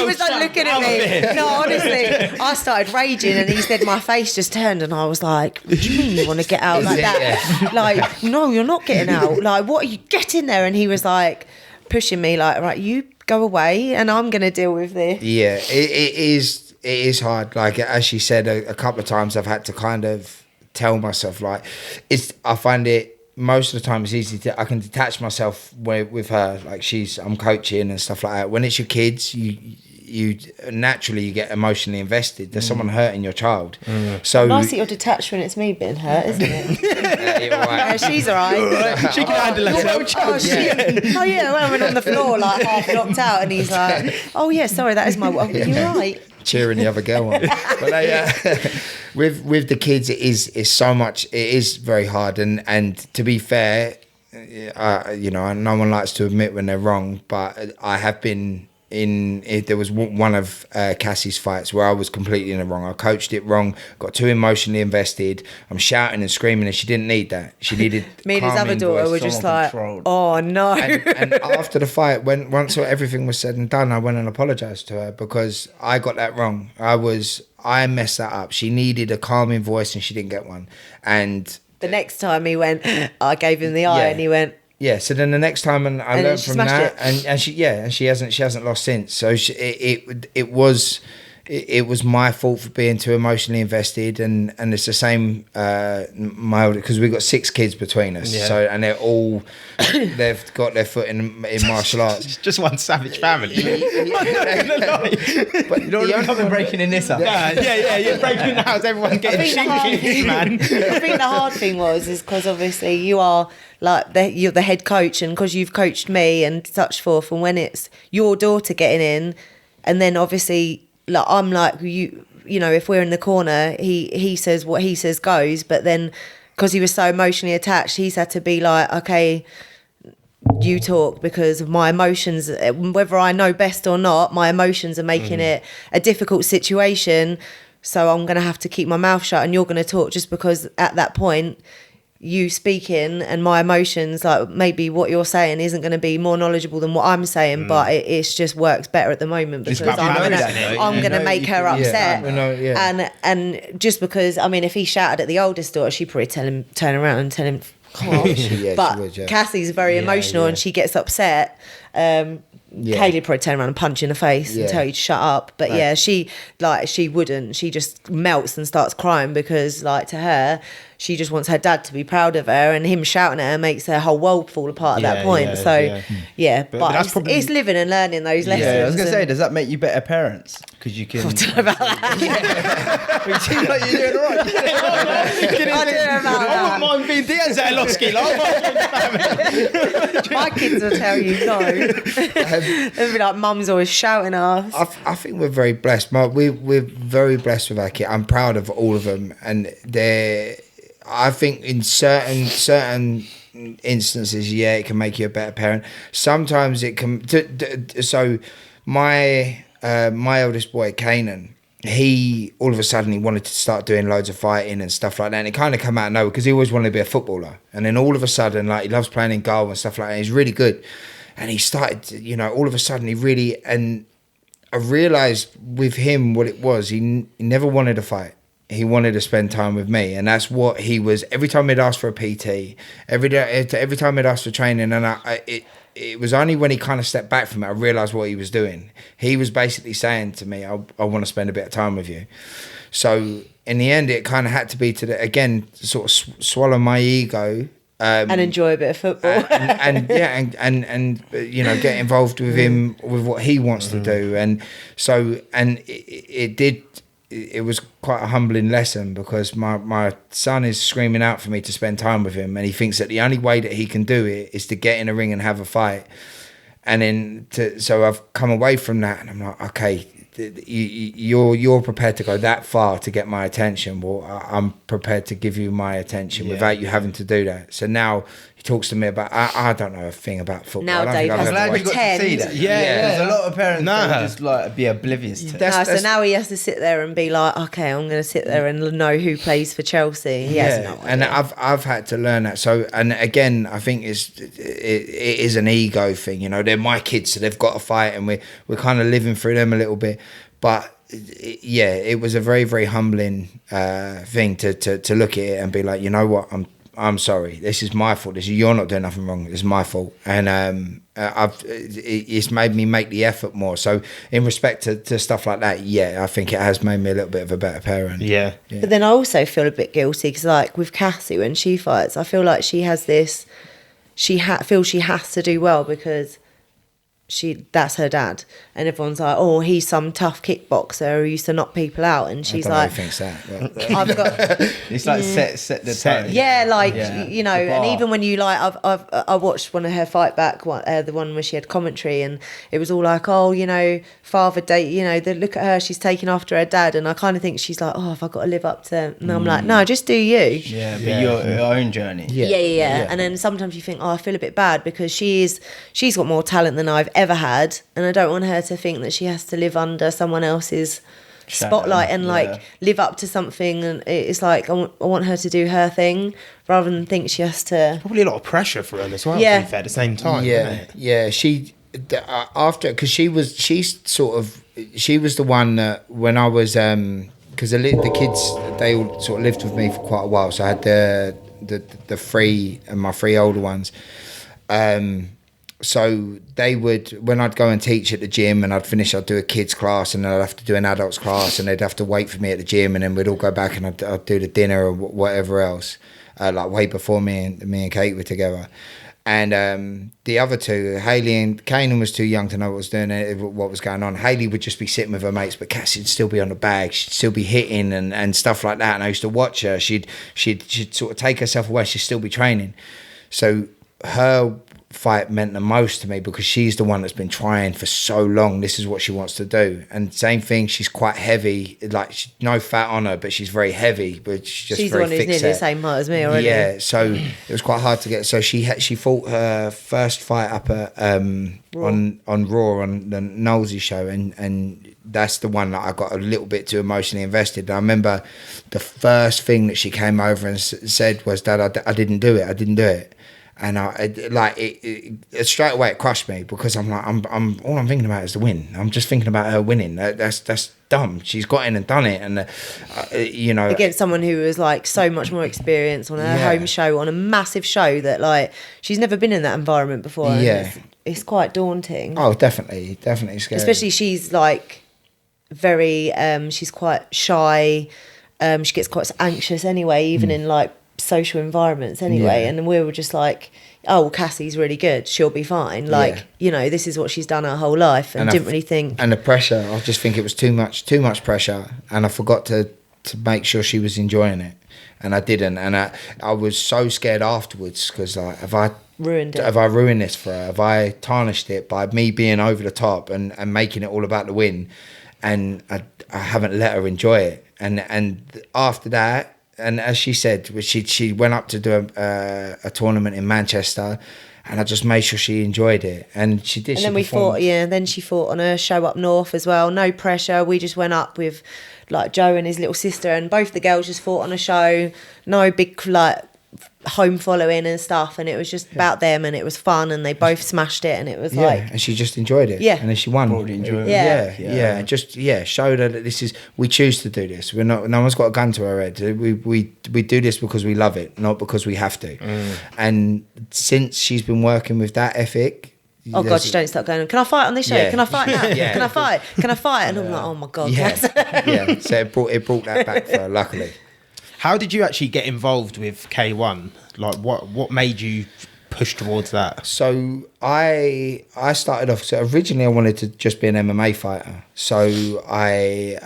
was like looking at me. No, honestly, I started raging, and he said my face just turned, and I was like, what do you mean you want to get out like that? Yeah. Like, no, you're not getting out. Like, what are you getting there? And he was like pushing me like, right, you go away and I'm going to deal with this. Yeah, it is hard. Like, as she said, a couple of times I've had to kind of tell myself, like, I find it most of the time it's easy I can detach myself with her. Like, I'm coaching and stuff like that. When it's your kids, you naturally get emotionally invested. There's someone hurting your child. So nice that you're detached when it's me being hurt, isn't it? Right. She's all right. She can handle herself. Oh yeah, when I went on the floor like half knocked out, and he's like, oh yeah, sorry, that is my. You're right. Cheering the other girl on. But with the kids, it's so much. It is very hard, and to be fair, no one likes to admit when they're wrong, but I have been there was one of Cassie's fights where I was completely in the wrong. I coached it wrong, got too emotionally invested. I'm shouting and screaming, and she didn't need that. She needed me and his other daughter were just like, oh no. And after the fight, once everything was said and done, I went and apologized to her because I got that wrong. I messed that up. She needed a calming voice and she didn't get one. And the next time he went, I gave him the eye, and he went. Yeah, so then the next time, and I learned from that, and she hasn't lost since. So it was my fault for being too emotionally invested, and it's the same. My older, because we've got 6 kids between us, so and they've got their foot in martial arts. Just one savage family. But you don't come and breaking in this up. You're breaking in the house. Everyone's getting shinky, man. I think the hard thing is because obviously you are. Like you're the head coach, and because you've coached me and such forth, and when it's your daughter getting in, and then obviously like I'm like you know, if we're in the corner, he says what he says goes, but then because he was so emotionally attached, he's had to be like, okay, you talk, because of my emotions, whether I know best or not, my emotions are making it a difficult situation, so I'm gonna have to keep my mouth shut and you're gonna talk, just because at that point you speaking and my emotions, like maybe what you're saying isn't going to be more knowledgeable than what I'm saying, but it's just works better at the moment because I'm gonna make her upset. And just because, I mean, if he shouted at the oldest daughter, she'd probably turn around and tell him, but Cassie's very emotional and she gets upset. Kaylee probably turn around and punch you in the face and tell you to shut up, but she wouldn't. She just melts and starts crying because, like, to her, she just wants her dad to be proud of her, and him shouting at her makes her whole world fall apart at that point. But that's probably, it's living and learning those lessons. I was gonna say, does that make you better parents? Because you can. I don't know about that. It seems like you're doing all right. I wouldn't mind being Katie Zetolofsky. My kids will tell you no. They'll be like, mum's always shouting at us. I think we're very blessed. We're very blessed with our kids. I'm proud of all of them, and I think in certain instances, it can make you a better parent. Sometimes it can. So my eldest boy, Payne, he all of a sudden he wanted to start doing loads of fighting and stuff like that, and it kind of come out of nowhere because he always wanted to be a footballer, and then all of a sudden, like, he loves playing in goal and stuff like that. He's really good, and he started, all of a sudden he really, and I realised with him what it was. He never wanted to fight. He wanted to spend time with me, and that's what he was. Every time he'd ask for a PT, every time he'd ask for training, and it was only when he kind of stepped back from it I realised what he was doing. He was basically saying to me, I want to spend a bit of time with you. So in the end, it kind of had to be to sort of swallow my ego. And enjoy a bit of football. and get involved with him, with what he wants to do. And so, and it was quite a humbling lesson, because my son is screaming out for me to spend time with him, and he thinks that the only way that he can do it is to get in a ring and have a fight. And then so I've come away from that, and I'm like, okay, you're prepared to go that far to get my attention. Well, I'm prepared to give you my attention without you having to do that. So now he talks to me about, I don't know a thing about football. Now Dave has to pretend. There's a lot of parents that just like be oblivious to that. So now he has to sit there and be like, okay, I'm going to sit there and know who plays for Chelsea. He has no idea. And I've had to learn that. So, and again, I think it is an ego thing. They're my kids, so they've got to fight, and we're kind of living through them a little bit. But it was a very, very humbling thing to look at it and be like, you know what, I'm sorry. This is my fault. You're not doing nothing wrong. It's my fault. And it's made me make the effort more. So in respect to stuff like that, I think it has made me a little bit of a better parent. Yeah. But then I also feel a bit guilty because, like, with Cassie, when she fights, I feel like she has this. Feels she has to do well because that's her dad, and everyone's like, oh, he's some tough kickboxer who used to knock people out, and she's like, who thinks that, I've got it's like set the tone. And even when you like, I watched one of her fight back, the one where she had commentary, and it was all like, oh, father date, they look at her, she's taking after her dad, and I kind of think she's like, oh, have I got to live up to, and I'm like, no, just do you. Be your own journey. Yeah. And then sometimes you think, oh, I feel a bit bad because she's got more talent than I've ever had, and I don't want her to think that she has to live under someone else's spotlight and like live up to something. And it's like I want her to do her thing rather than think she has to. Probably a lot of pressure for her as well. Yeah. To be fair, at the same time. Yeah. She after, because she was the one that when I was because the kids, they all sort of lived with me for quite a while, so I had the three and my three older ones. So they would, when I'd go and teach at the gym and I'd finish, I'd do a kids class and then I'd have to do an adults class, and they'd have to wait for me at the gym, and then we'd all go back and I'd do the dinner or whatever else, like way before me and Kate were together. And the other two, Hayley and Kanan, was too young to know what was going on. Hayley would just be sitting with her mates, but Cassie'd still be on the bag. She'd still be hitting and stuff like that. And I used to watch her. She'd sort of take herself away. She'd still be training. So her fight meant the most to me because she's the one that's been trying for so long. This is what she wants to do. And same thing, she's quite heavy, like no fat on her, but she's very heavy, but she's just very the one who's nearly the same height as me already. Yeah, so it was quite hard to get. So she fought her first fight up at on Raw on the Knowlesy show, and that's the one that I got a little bit too emotionally invested. I remember the first thing that she came over and said was, "Dad, I didn't do it." And it straight away it crushed me, because I'm like, I'm all I'm thinking about is the win. I'm just thinking about her winning. That's dumb. She's got in and done it, and against someone who was like so much more experienced on her home show, on a massive show that like she's never been in that environment before. Yeah, it's quite daunting. Oh, definitely scary. Especially she's like very she's quite shy. She gets quite anxious anyway, even in like social environments anyway, and we were just like, oh well, Cassie's really good, she'll be fine, like this is what she's done her whole life, and didn't really think. And the pressure, I just think it was too much pressure, and I forgot to make sure she was enjoying it, and I didn't, and I was so scared afterwards, because like, have I ruined this for her? Have I tarnished it by me being over the top and making it all about the win? And I haven't let her enjoy it, and after that. And as she said, she went up to do a tournament in Manchester, and I just made sure she enjoyed it, and she did. And then then she fought on a show up north as well. No pressure. We just went up with like Joe and his little sister, and both the girls just fought on a show. No big like home following and stuff, and it was just about them, and it was fun, and they both smashed it, and it was and she just enjoyed it, and then she won. Just showed her that we choose to do this. No one's got a gun to our head. We do this because we love it, not because we have to. And since she's been working with that ethic, oh God, you don't start going, can I fight on this show? Can I fight now? Can I fight? And I'm like, oh my God, yes. So it brought that back for her, luckily. How did you actually get involved with K1? Like, what made you push towards that? So I started off. So originally I wanted to just be an MMA fighter. So I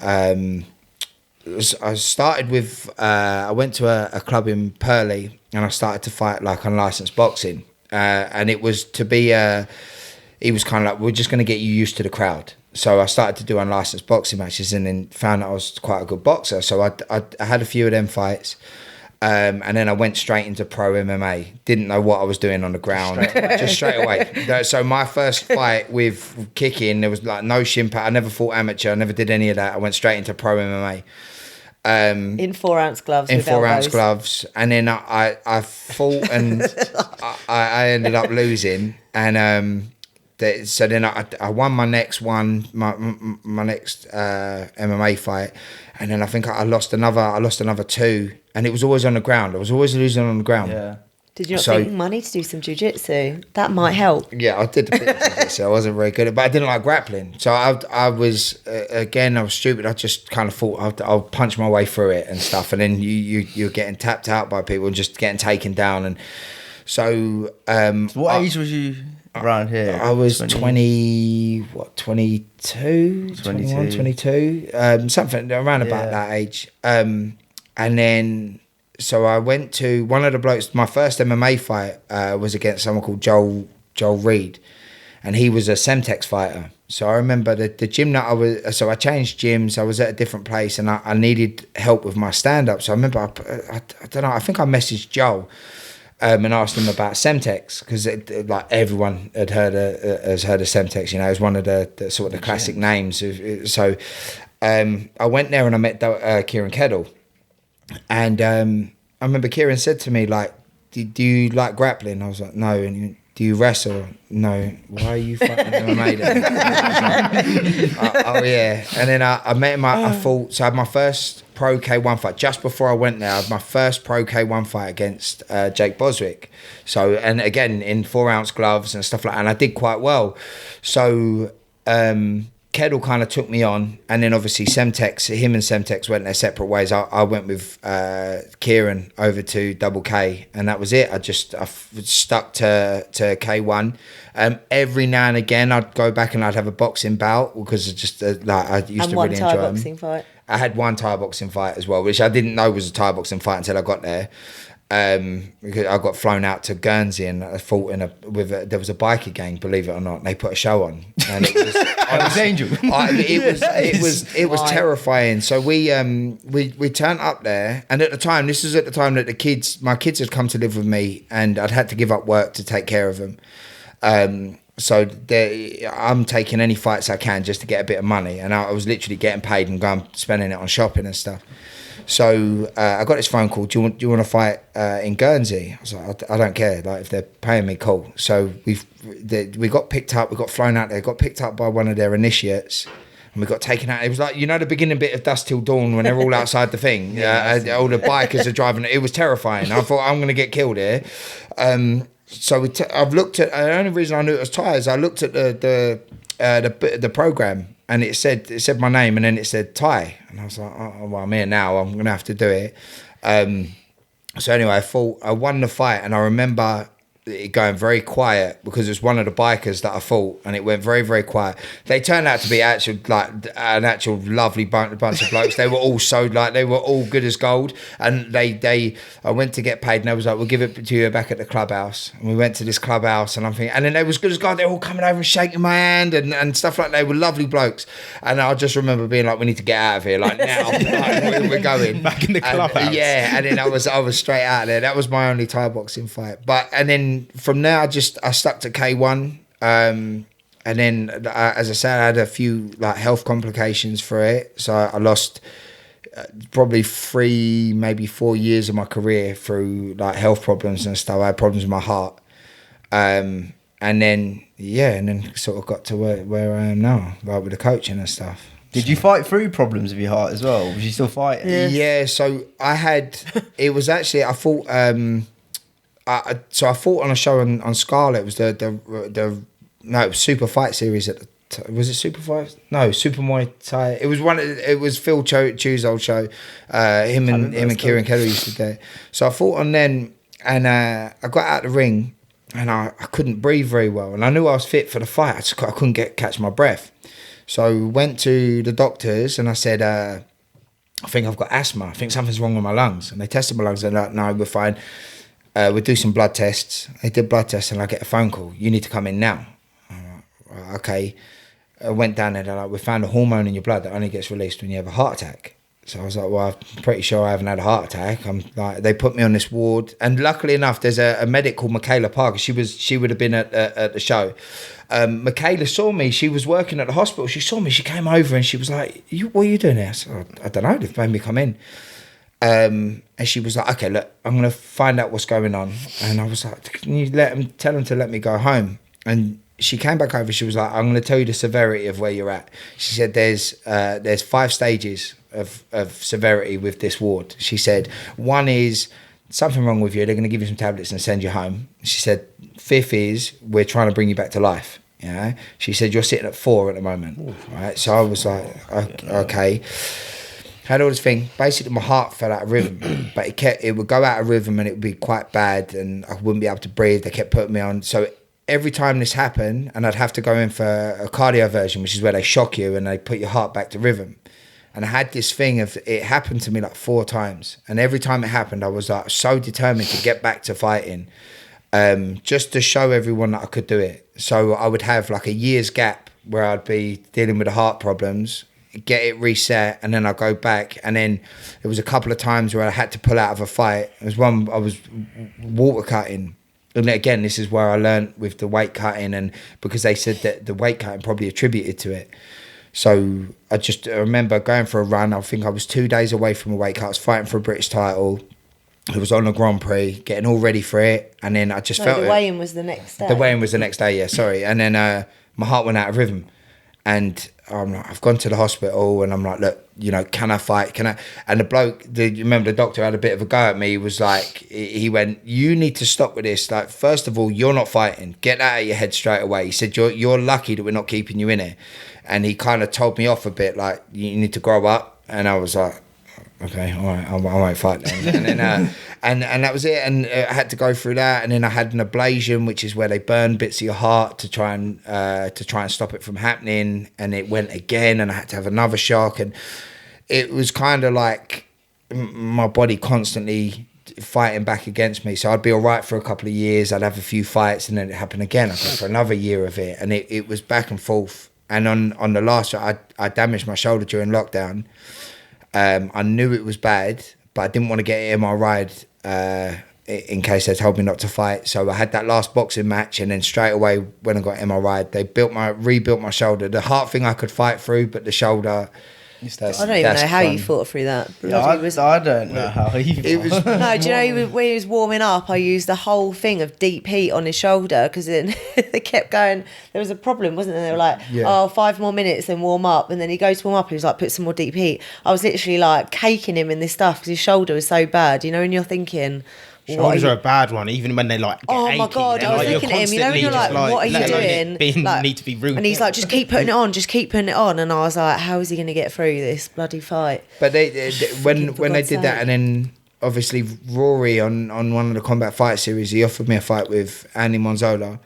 started with. I went to a club in Purley, and I started to fight like unlicensed boxing. And it was to be It was kind of like, we're just going to get you used to the crowd. So I started to do unlicensed boxing matches, and then found that I was quite a good boxer. So I had a few of them fights, and then I went straight into pro MMA. Didn't know what I was doing on the ground, just straight away. So my first fight with kicking, there was like no shin pad. I never fought amateur. I never did any of that. I went straight into pro MMA. In 4-ounce gloves. In 4-ounce gloves, and then I fought, and I ended up losing, and. So then I won my next one, my next MMA fight, and then I think I lost another two, and it was always on the ground. I was always losing on the ground. Yeah. Did you not think money to do some jiu-jitsu? That might help. Yeah, I did a bit of jiu-jitsu. I wasn't very good at it, but I didn't like grappling. So I was again, I was stupid. I just kind of thought I'll punch my way through it and stuff, and then you're getting tapped out by people and just getting taken down. And so what age was you? Around here, I was 22, 22, something around about that age. And then, so I went to one of the blokes. My first MMA fight was against someone called Joel Reed, and he was a Semtex fighter. So I remember the gym that I was. So I changed gyms. I was at a different place, and I needed help with my stand up. So I remember I don't know. I think I messaged Joel. and asked him about Semtex, because like everyone has heard of Semtex. You know, it's one of the sort of the classic names. So I went there and I met Kieran Kettle, and I remember Kieran said to me, like, do you like grappling? I was like, no. And he went, do you wrestle? No. Why are you fighting MMA then? Oh yeah. And then I met him. I fought. So I had my first pro K1 fight just before I went there. I had my first pro K1 fight against Jake Boswick. So, and again in 4-ounce gloves and stuff like that. And I did quite well. So Kettle kind of took me on, and then obviously him and Semtex went their separate ways. I went with Kieran over to Double K, and that was it. I stuck to K1. Every now and again, I'd go back and I'd have a boxing bout, because I just I used to really enjoy them. Boxing fight. I had one Thai boxing fight as well, which I didn't know was a Thai boxing fight until I got there. Because I got flown out to Guernsey and I fought there was a biker gang, believe it or not, and they put a show on, and it was it was terrifying. So we turned up there, and at the time, this was at the time that my kids had come to live with me, and I'd had to give up work to take care of them. So I'm taking any fights I can just to get a bit of money, and I was literally getting paid and going spending it on shopping and stuff. So I got this phone call. Do you want to fight in Guernsey? I was like, I don't care. Like, if they're paying me, cool. So we got picked up. We got flown out there. Got picked up by one of their initiates, and we got taken out. It was like, you know, the beginning bit of Dusk Till Dawn when they're all outside the thing. All the bikers are driving. It was terrifying. I thought, I'm going to get killed here. So I've looked at. The only reason I knew it was Thai is I looked at the program. And it said my name, and then it said Thai, and I was like, oh, well, I'm here now. I'm gonna have to do it. So anyway, I won the fight, and I remember it going very quiet, because it was one of the bikers that I fought, and it went very, very quiet. They turned out to be an actual lovely bunch of blokes. They were all they were all good as gold. And I went to get paid, and they was like, we'll give it to you back at the clubhouse. And we went to this clubhouse, and I'm thinking, and then they was good as gold. They were all coming over and shaking my hand and stuff like that. They were lovely blokes. And I just remember being like, we need to get out of here, like now. Like, we're going back in the clubhouse. And then I was straight out of there. That was my only Thai boxing fight. And then from there, I stuck to K1, and then as I said, I had a few like health complications for it. So I lost probably 3, maybe 4 years of my career through like health problems and stuff. I had problems with my heart, and then sort of got to where I am now, like with the coaching and stuff. Did you fight through problems with your heart as well? Was you still fighting? Yeah. So I had. It was actually I fought. So I fought on a show on Scarlet. It was it was Super Fight Series at the was it Super Fight? No, Super Muay Thai. It was Phil Chu's old show. Him and Kieran Kettle used to do it. So I fought on then, and I got out of the ring, and I couldn't breathe very well, and I knew I was fit for the fight. I couldn't catch my breath. So went to the doctors, and I said, I think I've got asthma. I think something's wrong with my lungs. And they tested my lungs, and they're like, no, we're fine. We'll do some blood tests. They did blood tests, and I get a phone call. You need to come in now. I'm like, okay. I went down there. They're like, we found a hormone in your blood that only gets released when you have a heart attack. So I was like, well, I'm pretty sure I haven't had a heart attack. I'm like, they put me on this ward, and luckily enough, there's a medic called Michaela Parker. She would have been at the show. Michaela saw me. She was working at the hospital. She saw me. She came over and she was like, what are you doing here? I said, I don't know. They've made me come in. And she was like, okay, look, I'm going to find out what's going on. And I was like, can you tell them to let me go home? And she came back over. She was like, I'm going to tell you the severity of where you're at. She said, there's 5 stages of severity with this ward. She said, 1 is something wrong with you. They're going to give you some tablets and send you home. She said, 5th is we're trying to bring you back to life. You know? She said, you're sitting at 4 at the moment. Ooh. Right? So I was like, okay. Had all this thing. Basically, my heart fell out of rhythm, but it would go out of rhythm and it would be quite bad, and I wouldn't be able to breathe. They kept putting me on. So every time this happened, and I'd have to go in for a cardioversion, which is where they shock you and they put your heart back to rhythm. And I had this thing of, it happened to me like 4 times. And every time it happened, I was like so determined to get back to fighting, just to show everyone that I could do it. So I would have like a year's gap where I'd be dealing with the heart problems, get it reset, and then I go back. And then there was a couple of times where I had to pull out of a fight. There was one I was water cutting. And again, this is where I learned with the weight cutting, and because they said that the weight cutting probably attributed to it. So I remember going for a run. I think I was 2 days away from a weight cut. I was fighting for a British title. It was on a Grand Prix, getting all ready for it. And then I just felt the weigh-in was the next day. The weigh-in was the next day, yeah, sorry. And then my heart went out of rhythm. And I've gone to the hospital, and I'm like, look, you know, can I fight? Can I? And the bloke, you remember the doctor had a bit of a go at me. He was like, he went, you need to stop with this. Like, first of all, you're not fighting. Get that out of your head straight away. He said, you're lucky that we're not keeping you in it. And he kind of told me off a bit, like, you need to grow up. And I was like, okay, all right, I won't fight then. And then, and that was it. And I had to go through that. And then I had an ablation, which is where they burn bits of your heart to try and stop it from happening. And it went again, and I had to have another shock. And it was kind of like my body constantly fighting back against me. So I'd be all right for a couple of years. I'd have a few fights, and then it happened again. I'd go for another year of it. And it was back and forth. And on the last shot, I damaged my shoulder during lockdown. I knew it was bad, but I didn't want to get it MRI'd in case they told me not to fight. So I had that last boxing match, and then straight away when I got MRI'd, they rebuilt my shoulder. The heart thing I could fight through, but the shoulder... I don't even know how you fought through that. I don't know how he fought. No, do you know when he was warming up, I used the whole thing of deep heat on his shoulder, because then they kept going. There was a problem, wasn't there? They were like, 5 more minutes, then warm up. And then he goes to warm up, and he was like, put some more deep heat. I was literally like caking him in this stuff because his shoulder was so bad, you know, and you're thinking... Shoulders are a bad one, even when they like get achy. My God, I was looking at him, you know, when you're like, what are you doing? Need to be rude. And he's like, just keep putting it on, just keep putting it on. And I was like, how is he going to get through this bloody fight? But when they did that, and then obviously Rory on one of the combat fight series, he offered me a fight with Andy Monzola,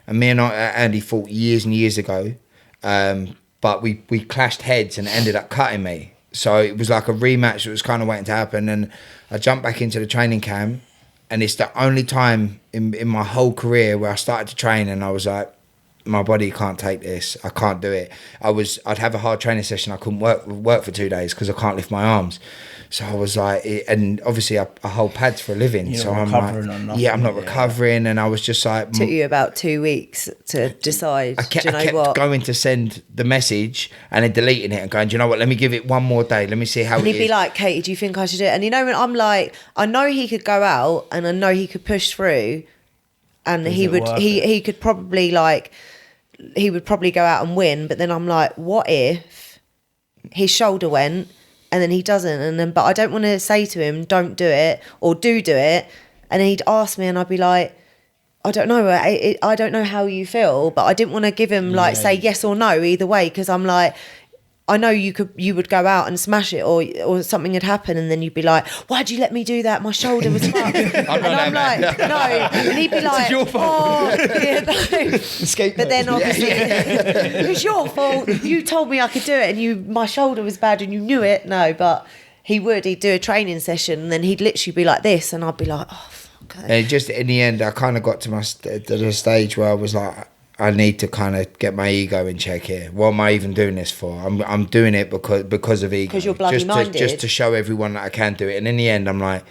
and me and Andy fought years and years ago, but we clashed heads and ended up cutting me. So it was like a rematch that was kind of waiting to happen, and I jumped back into the training camp. And it's the only time in my whole career where I started to train, and I was like, my body can't take this. I can't do it. I'd have a hard training session. I couldn't work for 2 days because I can't lift my arms. So I was like, and obviously I hold pads for a living. You're so I'm like, I'm not recovering. And I was just like... Took you about 2 weeks to decide, I kept going to send the message and then deleting it and going, do you know what, let me give it one more day. Let me see how it is. And he'd be like, Katie, do you think I should do it? And you know, when I'm like, I know he could go out and I know he could push through, and he could probably like... he would probably go out and win, but then I'm like, what if his shoulder went and then he doesn't, but I don't want to say to him, don't do it, or do it, and then he'd ask me and I'd be like, I don't know, I don't know how you feel, but I didn't want to give him say yes or no either way, because I'm like, I know you would go out and smash it, or something had happened, and then you'd be like, why'd you let me do that? My shoulder was fucked. And I'm like, no. And he'd be like, oh, yeah, no. But then obviously, it was your fault. You told me I could do it, and my shoulder was bad, and you knew it. No, but he'd do a training session, and then he'd literally be like this, and I'd be like, oh, fuck. And just in the end, I kind of got to the stage where I was like, I need to kind of get my ego in check here. What am I even doing this for? I'm doing it because of ego. Because you're bloody minded. Just to show everyone that I can do it. And in the end, I'm like,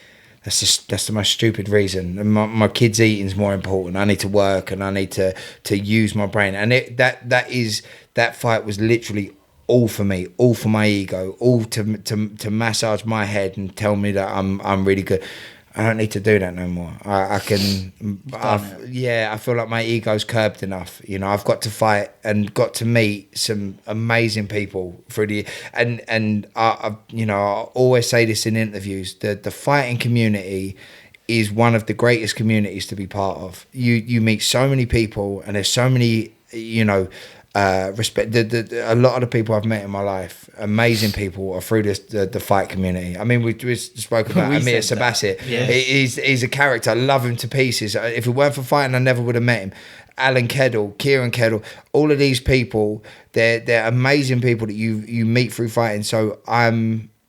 that's the most stupid reason. And my kids' eating's more important. I need to work, and I need to use my brain. And that fight was literally all for me, all for my ego, all to massage my head and tell me that I'm really good. I don't need to do that no more. I feel like my ego's curbed enough. You know, I've got to fight and got to meet some amazing people through the... And I always say this in interviews, the fighting community is one of the greatest communities to be part of. You meet so many people, and there's so many, respect. A lot of the people I've met in my life, amazing people, are through the fight community. I mean, we spoke about Amir Sabassit. Yes. He's a character. I love him to pieces. If it weren't for fighting, I never would have met him. Alan Keddle, Kieran Keddle, all of these people, they're amazing people that you meet through fighting. So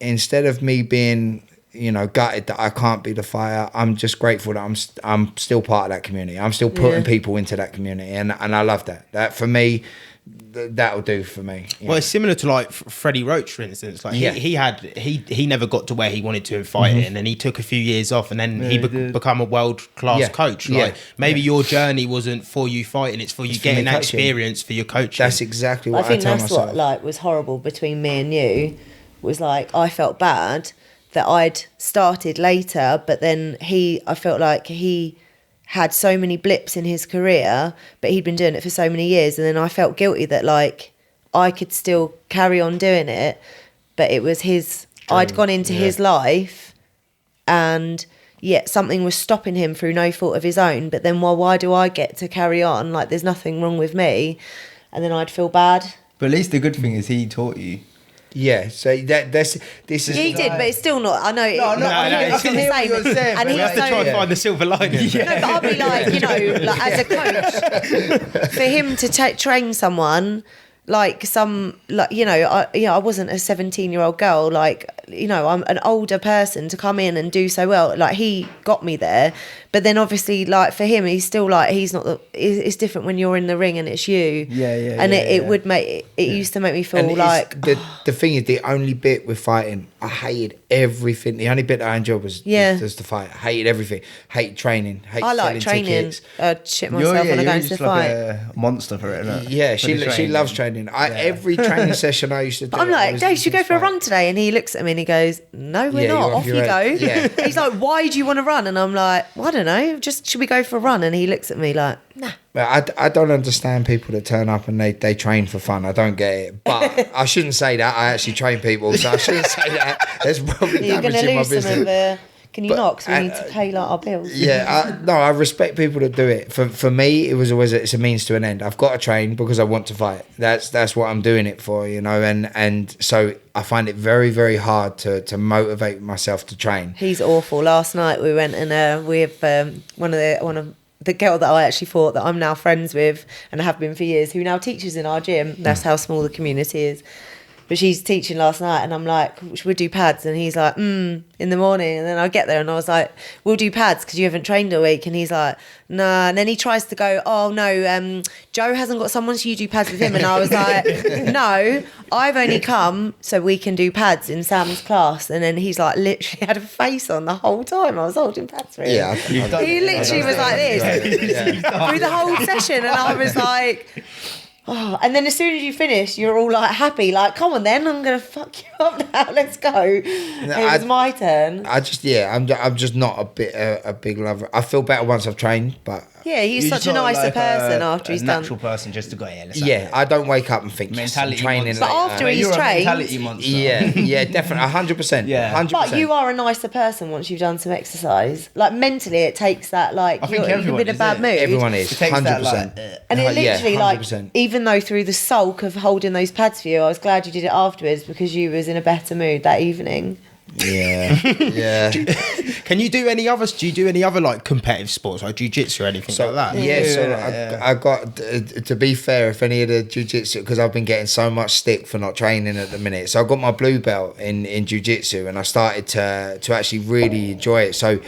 instead of me being gutted that I can't be the fighter, I'm just grateful that I'm still part of that community. I'm still putting people into that community, and I love that. That for me, that'll do for me. Well, it's similar to like Freddie Roach, for instance. Like he never got to where he wanted to in fighting, and then he took a few years off, and then he become a world class coach. Like maybe your journey wasn't for you fighting; it's for you getting that experience for your coaching. That's exactly what I think tell that's myself. what like was horrible between me and you. Was like I felt bad that I'd started later, but then I felt like he had so many blips in his career, but he'd been doing it for so many years, and then I felt guilty that like I could still carry on doing it, but it was I'd gone into his life, and yet something was stopping him through no fault of his own. But then, why do I get to carry on? Like there's nothing wrong with me, and then I'd feel bad. But at least the good thing is he taught you. Yeah, so this is. He did, but it's still not. I know. I can hear what you're saying. And we have to try and find the silver lining. No, but I'll be like, like as a coach, for him to train someone like I wasn't a 17-year-old girl. Like, I'm an older person to come in and do so well. Like he got me there, but then obviously, like for him, he's still like he's not. It's different when you're in the ring and it's you. And it would make it used to make me feel and like the thing is, the only bit with fighting, I hated everything. The only bit that I enjoyed was the fight. I hated everything. Hated training. I like training. I'd shit myself when I go into the fight. A monster for it. Isn't it? Yeah, she loves training. Every training session I used to do. But I'm like, Dave, should we go for a run today? And he looks at me and he goes, no, we're not. Off you go. Yeah. He's like, why do you want to run? And I'm like, well, I don't know. Just should we go for a run? And he looks at me like, nah. I don't understand people that turn up and they train for fun. I don't get it. But I shouldn't say that. I actually train people, so I shouldn't say that. There's probably damage in my business. Can you not? Because we need to pay like our bills. Yeah, I respect people that do it. For me, it was always it's a means to an end. I've got to train because I want to fight. That's what I'm doing it for, and so I find it very, very hard to motivate myself to train. He's awful. Last night we went and we have one of the girl that I actually thought that I'm now friends with and have been for years, who now teaches in our gym. That's how small the community is. But she's teaching last night and I'm like, should we do pads? And he's like, in the morning. And then I get there and I was like, we'll do pads because you haven't trained all week. And he's like, nah. And then he tries to go, oh no, Joe hasn't got someone, so you do pads with him. And I was like, no, I've only come so we can do pads in Sam's class. And then he's like, literally had a face on the whole time I was holding pads for him. Yeah, he literally was like this through the whole session. And I was like... Oh, and then as soon as you finish, you're all like happy, like, come on then, I'm going to fuck you up now, let's go. It was my turn. I'm just not a big lover. I feel better once I've trained, but... Yeah, he's such a nicer person after he's done. Natural person just to go, I don't wake up and think, mentality training. But after he's trained... mentality monster. Yeah, definitely, 100%. Yeah. 100%. But you are a nicer person once you've done some exercise. Like, mentally, it takes that, like, I think you're in a bad mood. Everyone is, 100%. And it literally, like, even though through the sulk of holding those pads for you, I was glad you did it afterwards because you was in a better mood that evening. Yeah. Can you do any others? Do you do any other like competitive sports like jiu-jitsu or anything like that? Yeah, I got to be fair, if any of the jiu-jitsu, because I've been getting so much stick for not training at the minute. So I got my blue belt in jiu-jitsu and I started to actually really enjoy it. So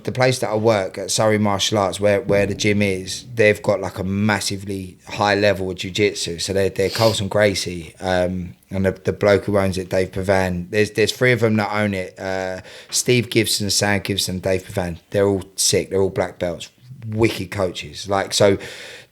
the place that I work at, Surrey Martial Arts, where the gym is, they've got like a massively high level of jiu-jitsu. So they're Colson Gracie, and the bloke who owns it, Dave Pavan. There's three of them that own it. Steve Gibson, Sam Gibson, Dave Pavan. They're all sick. They're all black belts. Wicked coaches. Like, so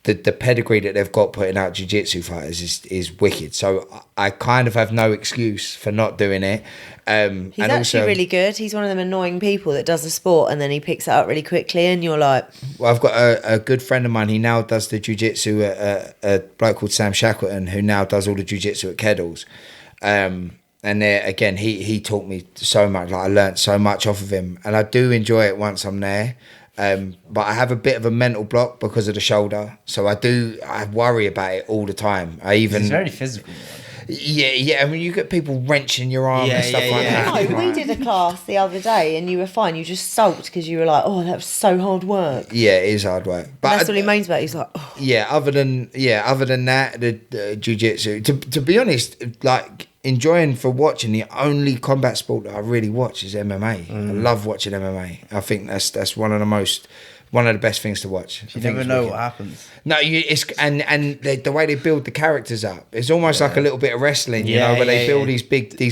the pedigree that they've got putting out jiu-jitsu fighters is wicked. So I kind of have no excuse for not doing it. He's actually also really good. He's one of them annoying people that does the sport and then he picks it up really quickly and you're like... Well, I've got a good friend of mine. He now does the jiu-jitsu at a bloke called Sam Shackleton, who now does all the jiu-jitsu at Keddles. And there, again, he taught me so much. Like, I learnt so much off of him. And I do enjoy it once I'm there. But I have a bit of a mental block because of the shoulder. So I worry about it all the time. It's very physical. Yeah. I mean, you get people wrenching your arm and stuff like that. No, we did a class the other day and you were fine. You just sulked because you were like, oh, that was so hard work. Yeah, it is hard work. But that's what he moans about. He's like, oh. Yeah, other than that, the jiu-jitsu, to be honest, like, enjoying for watching, the only combat sport that I really watch is MMA. I love watching MMA. I think that's one of the most one of the best things to watch. You never know what happens. No, and the way they build the characters up, it's almost like a little bit of wrestling, you know, where they build these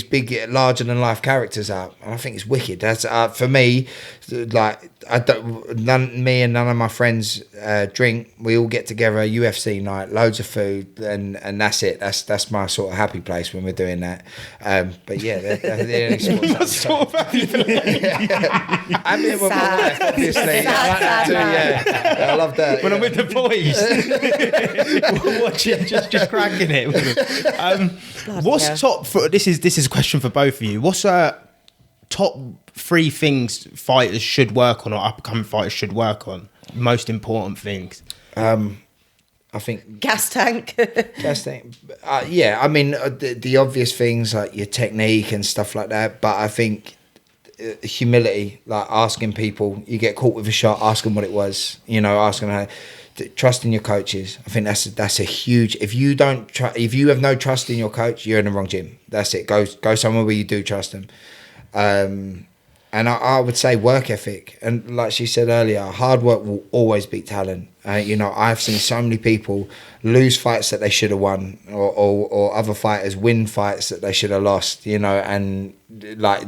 big, larger than life characters up, and I think it's wicked. That's for me, like me and none of my friends drink. We all get together, UFC night, loads of food, and that's it. That's my sort of happy place when we're doing that. But yeah, they're the only sort of happy place. I'm here with my wife, obviously. I like that too. Yeah, I love that. When I'm with the boys, watching, just cracking it. What's top? This is a question for both of you. What's top 3 things fighters should work on, or upcoming fighters should work on? Most important things. I think gas tank. Yeah, I mean the obvious things like your technique and stuff like that. But I think humility, like asking people, you get caught with a shot, ask them what it was. You know, asking how. Trusting your coaches. I think that's a huge. If you have no trust in your coach, you're in the wrong gym. That's it. Go somewhere where you do trust them. And I would say work ethic. And like she said earlier, hard work will always beat talent. You know, I've seen so many people lose fights that they should have won, or other fighters win fights that they should have lost. You know, and like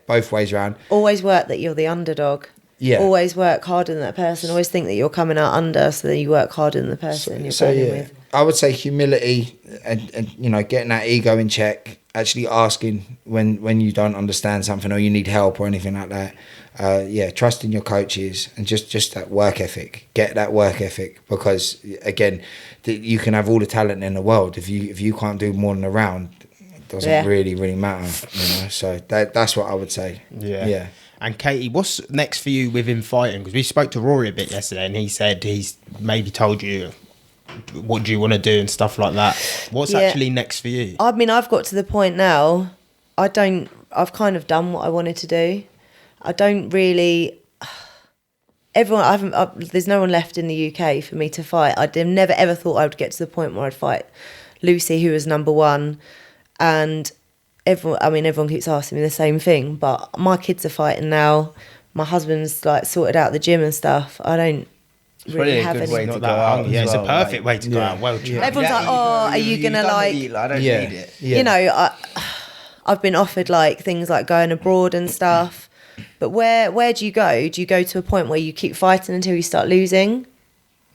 both ways around. Always work that you're the underdog. Yeah. Always work harder than that person. Always think that you're coming out under, so that you work harder than the person you're playing with. I would say humility and you know, getting that ego in check. Actually asking when you don't understand something or you need help or anything like that. Trusting your coaches and just that work ethic. Get that work ethic, because again, you can have all the talent in the world if you can't do more than a round, it doesn't really matter. You know, so that's what I would say. Yeah. And Katie, what's next for you within fighting? Because we spoke to Rory a bit yesterday, and he said he's maybe told you what do you want to do and stuff like that. What's actually next for you? I mean, I've got to the point now. I've kind of done what I wanted to do. I don't really. There's no one left in the UK for me to fight. I never ever thought I would get to the point where I'd fight Lucy, who was number 1, and. Everyone keeps asking me the same thing, but my kids are fighting now. My husband's like sorted out the gym and stuff. I don't really have any. It's a perfect way to go out. Well, everyone's like, "Oh, are you gonna like?" I don't need it. Yeah. You know, I've been offered like things like going abroad and stuff, but where do you go? Do you go to a point where you keep fighting until you start losing?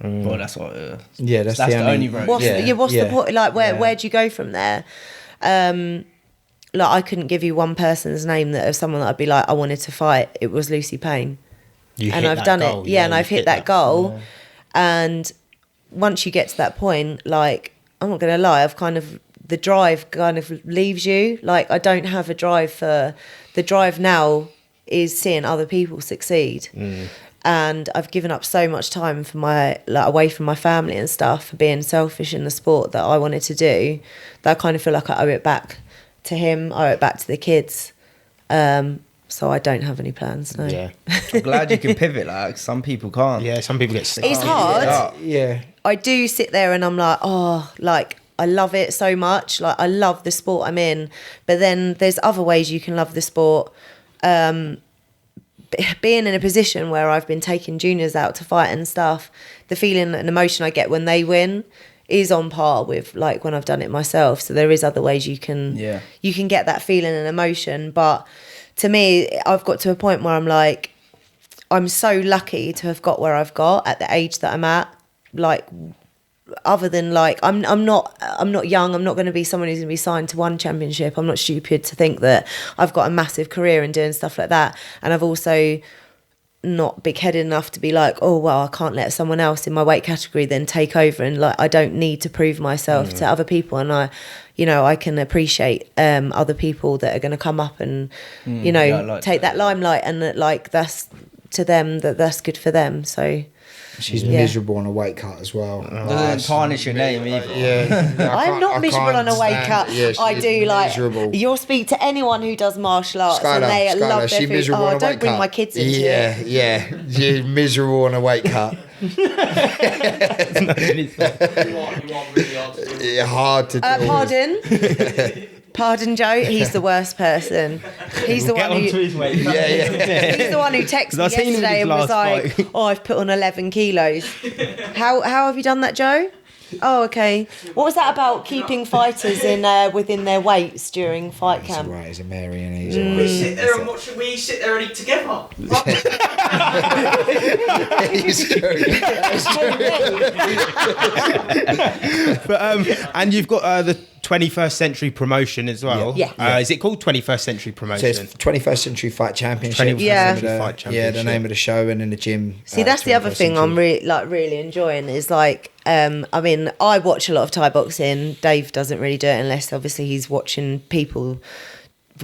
Well, that's what. That's the only road. What's the point? Like, where do you go from there? Like, I couldn't give you one person's name that of someone that I'd be like, I wanted to fight. It was Lucy Payne. And I've done it. Yeah, and I've hit that goal. Yeah. And once you get to that point, like, I'm not going to lie, the drive kind of leaves you. Like, I don't have a drive for... The drive now is seeing other people succeed. And I've given up so much time for away from my family and stuff, for being selfish in the sport that I wanted to do, that I kind of feel like I owe it back to him, I owe it back to the kids. So I don't have any plans, no. Yeah. I'm glad you can pivot, like some people can't. Yeah, some people get stuck. It's hard. Yeah. I do sit there and I'm like, I love it so much. Like, I love the sport I'm in. But then there's other ways you can love the sport. Being in a position where I've been taking juniors out to fight and stuff, the feeling and emotion I get when they win is on par with like when I've done it myself. So there is other ways you can get that feeling and emotion. But to me, I've got to a point where I'm like, I'm so lucky to have got where I've got at the age that I'm at. Like, other than like, I'm not young. I'm not going to be someone who's going to be signed to one championship. I'm not stupid to think that I've got a massive career in doing stuff like that. And I've also not big-headed enough to be like, oh, well, I can't let someone else in my weight category then take over, and like, I don't need to prove myself to other people. And I can appreciate other people that are going to come up and take that limelight, and that, like, that's to them, that's good for them. So she's miserable on a weight cut as well. Doesn't tarnish your name either. I'm not miserable on a weight cut. Yeah, I do miserable. You'll speak to anyone who does martial arts and they love their food. Oh, don't bring my kids into it. Yeah, you're miserable on a weight cut. Hard to do. Pardon? Pardon, Joe. He's the worst person. He's the one who. He's the one who texted me yesterday and was like, "Oh, I've put on 11 kilos." How have you done that, Joe? Oh, okay. What was that about keeping fighters in within their weights during fight camp? Right, he's a Mary and he's We sit there and watch. We sit there and eat together. It's true. But and you've got the 21st Century Promotion as well. Yeah. Is it called 21st Century Promotion? So it's 21st Century Fight Championship. 21st Century Fight Championship. Yeah, the name of the show, and in the gym. See, that's the other thing I'm really enjoying is like, I mean, I watch a lot of Thai boxing. Dave doesn't really do it unless obviously he's watching people,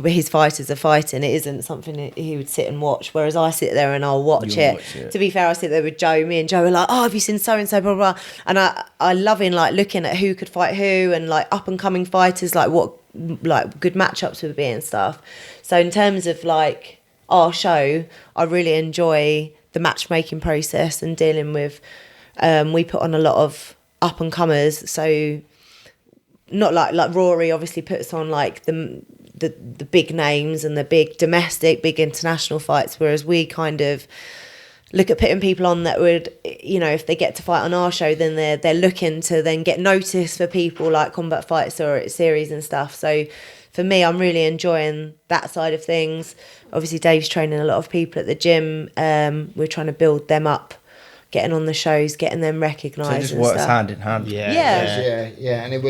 his fighters are fighting. It isn't something that he would sit and watch. Whereas I sit there and I'll watch it. To be fair, I sit there with Joe. Me and Joe are like, oh, have you seen so and so, blah, blah, blah. And I love in like looking at who could fight who and like up and coming fighters, like what like good matchups would be and stuff. So in terms of like our show, I really enjoy the matchmaking process and dealing with. We put on a lot of up and comers, so not like Rory obviously puts on like the big names and the big domestic, big international fights, whereas we kind of look at putting people on that would, you know, if they get to fight on our show, then they're looking to then get noticed for people like Combat Fights or series and stuff. So for me, I'm really enjoying that side of things. Obviously, Dave's training a lot of people at the gym. We're trying to build them up, getting on the shows, getting them recognised. So it just works hand in hand. Yeah. And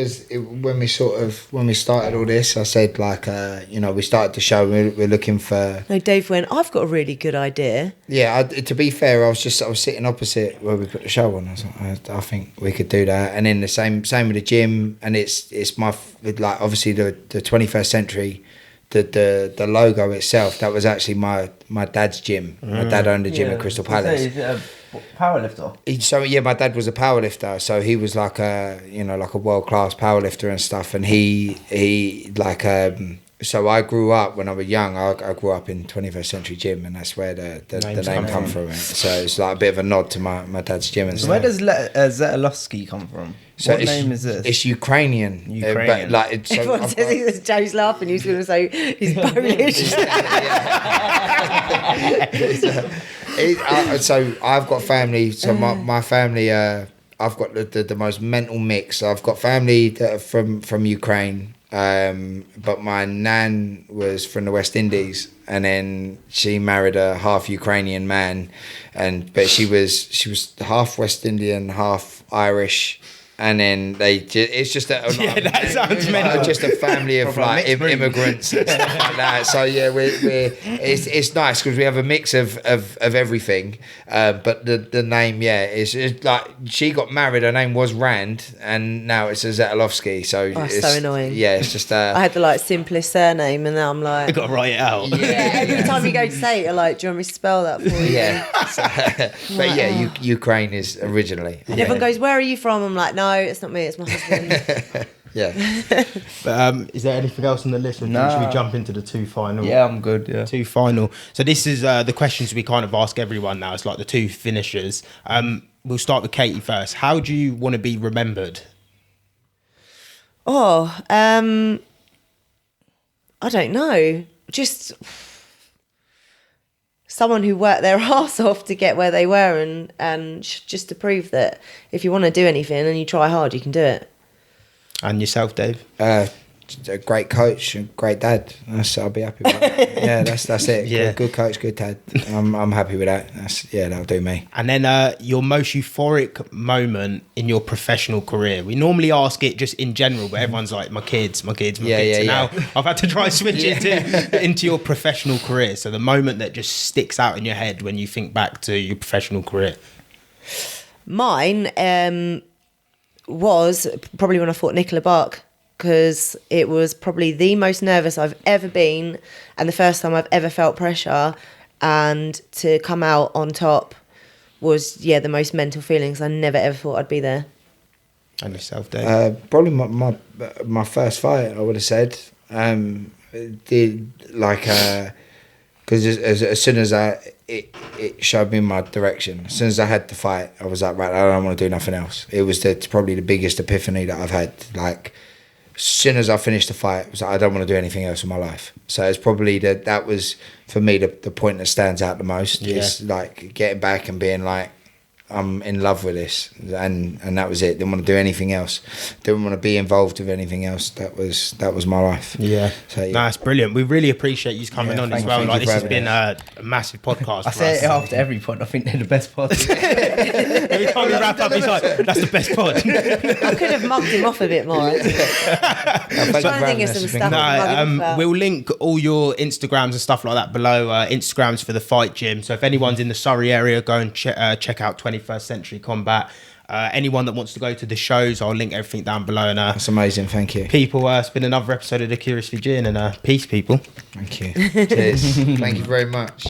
when we started all this, I said like, you know, we started the show. We're looking for. No, Dave went, I've got a really good idea. Yeah, to be fair, I was sitting opposite where we put the show on. I was like, I think we could do that. And then the same with the gym, and it's my like obviously the 21st Century. The logo itself, that was actually my dad's gym. My dad owned a gym at Crystal Palace. He's a powerlifter. My dad was a powerlifter, so he was like a world-class powerlifter and stuff. And he so I grew up when I was young. I grew up in 21st Century Gym, and that's where the name come from. So it's like a bit of a nod to my dad's gym and stuff. Where does Zetolofsky come from? So what name is this? It's Ukrainian. Ukrainian. Everyone says Joe's laughing. He's going to say he's Polish. So I've got family. So my family, I've got the most mental mix. I've got family that are from Ukraine, but my nan was from the West Indies, and then she married a half Ukrainian man, but she was half West Indian, half Irish. And then it's just that sounds mental. Just a family of like immigrants and stuff like that. So yeah, it's nice because we have a mix of everything. But the name, it's like she got married. Her name was Rand, and now it's a Zetolofsky. So it's so annoying. Yeah, it's just. I had the like simplest surname, and now I'm like, I got to write it out. Every time you go to say it, you're like, do you want me to spell that for you? Yeah. But yeah, Ukraine is originally. And everyone goes, where are you from? I'm like, no, it's not me, it's my husband. Yeah. But is there anything else on the list? Or should we jump into the two final? Yeah, I'm good. Yeah. Two final. So this is the questions we kind of ask everyone now. It's like the two finishers. We'll start with Katie first. How do you want to be remembered? I don't know. Just someone who worked their arse off to get where they were, and just to prove that if you want to do anything and you try hard, you can do it. And yourself, Dave? A great coach, a great dad. I'll be happy with that. Yeah, that's it. Yeah. Good coach, good dad. I'm happy with that. That'll do me. And then your most euphoric moment in your professional career. We normally ask it just in general, but everyone's like, my kids. Yeah. Now I've had to try and switch it into your professional career. So the moment that just sticks out in your head when you think back to your professional career. Mine was probably when I fought Nicola Bark, because it was probably the most nervous I've ever been and the first time I've ever felt pressure, and to come out on top was the most mental feelings. I never ever thought I'd be there. And yourself, Dave? Probably my first fight, I would have said. Because as soon as it showed me my direction. As soon as I had the fight, I was like, right, I don't want to do nothing else. It was probably the biggest epiphany that I've had. Like, as soon as I finished the fight, it was like, I don't want to do anything else in my life. So it's probably that was for me the point that stands out the most. Yeah. Is like getting back and being like, I'm in love with this, and that was it. Didn't want to do anything else. Didn't want to be involved with anything else. That was my life. Yeah. So no, that's brilliant. We really appreciate you coming on as well. Like, this has been a massive podcast. I say it after every pod. I think they're the best pod. Every time we wrap up, he's like, "That's the best pod." I could have mugged him off a bit more. I'm trying to think of some stuff. We'll link all your Instagrams and stuff like that below. Instagrams for the Fight Gym. So if anyone's in the Surrey area, go and check out 21st Century Combat. Anyone that wants to go to the shows, I'll link everything down below. And that's amazing. Thank you, people. It's been another episode of the Curious VG, and peace, people. Thank you. Cheers. Thank you very much.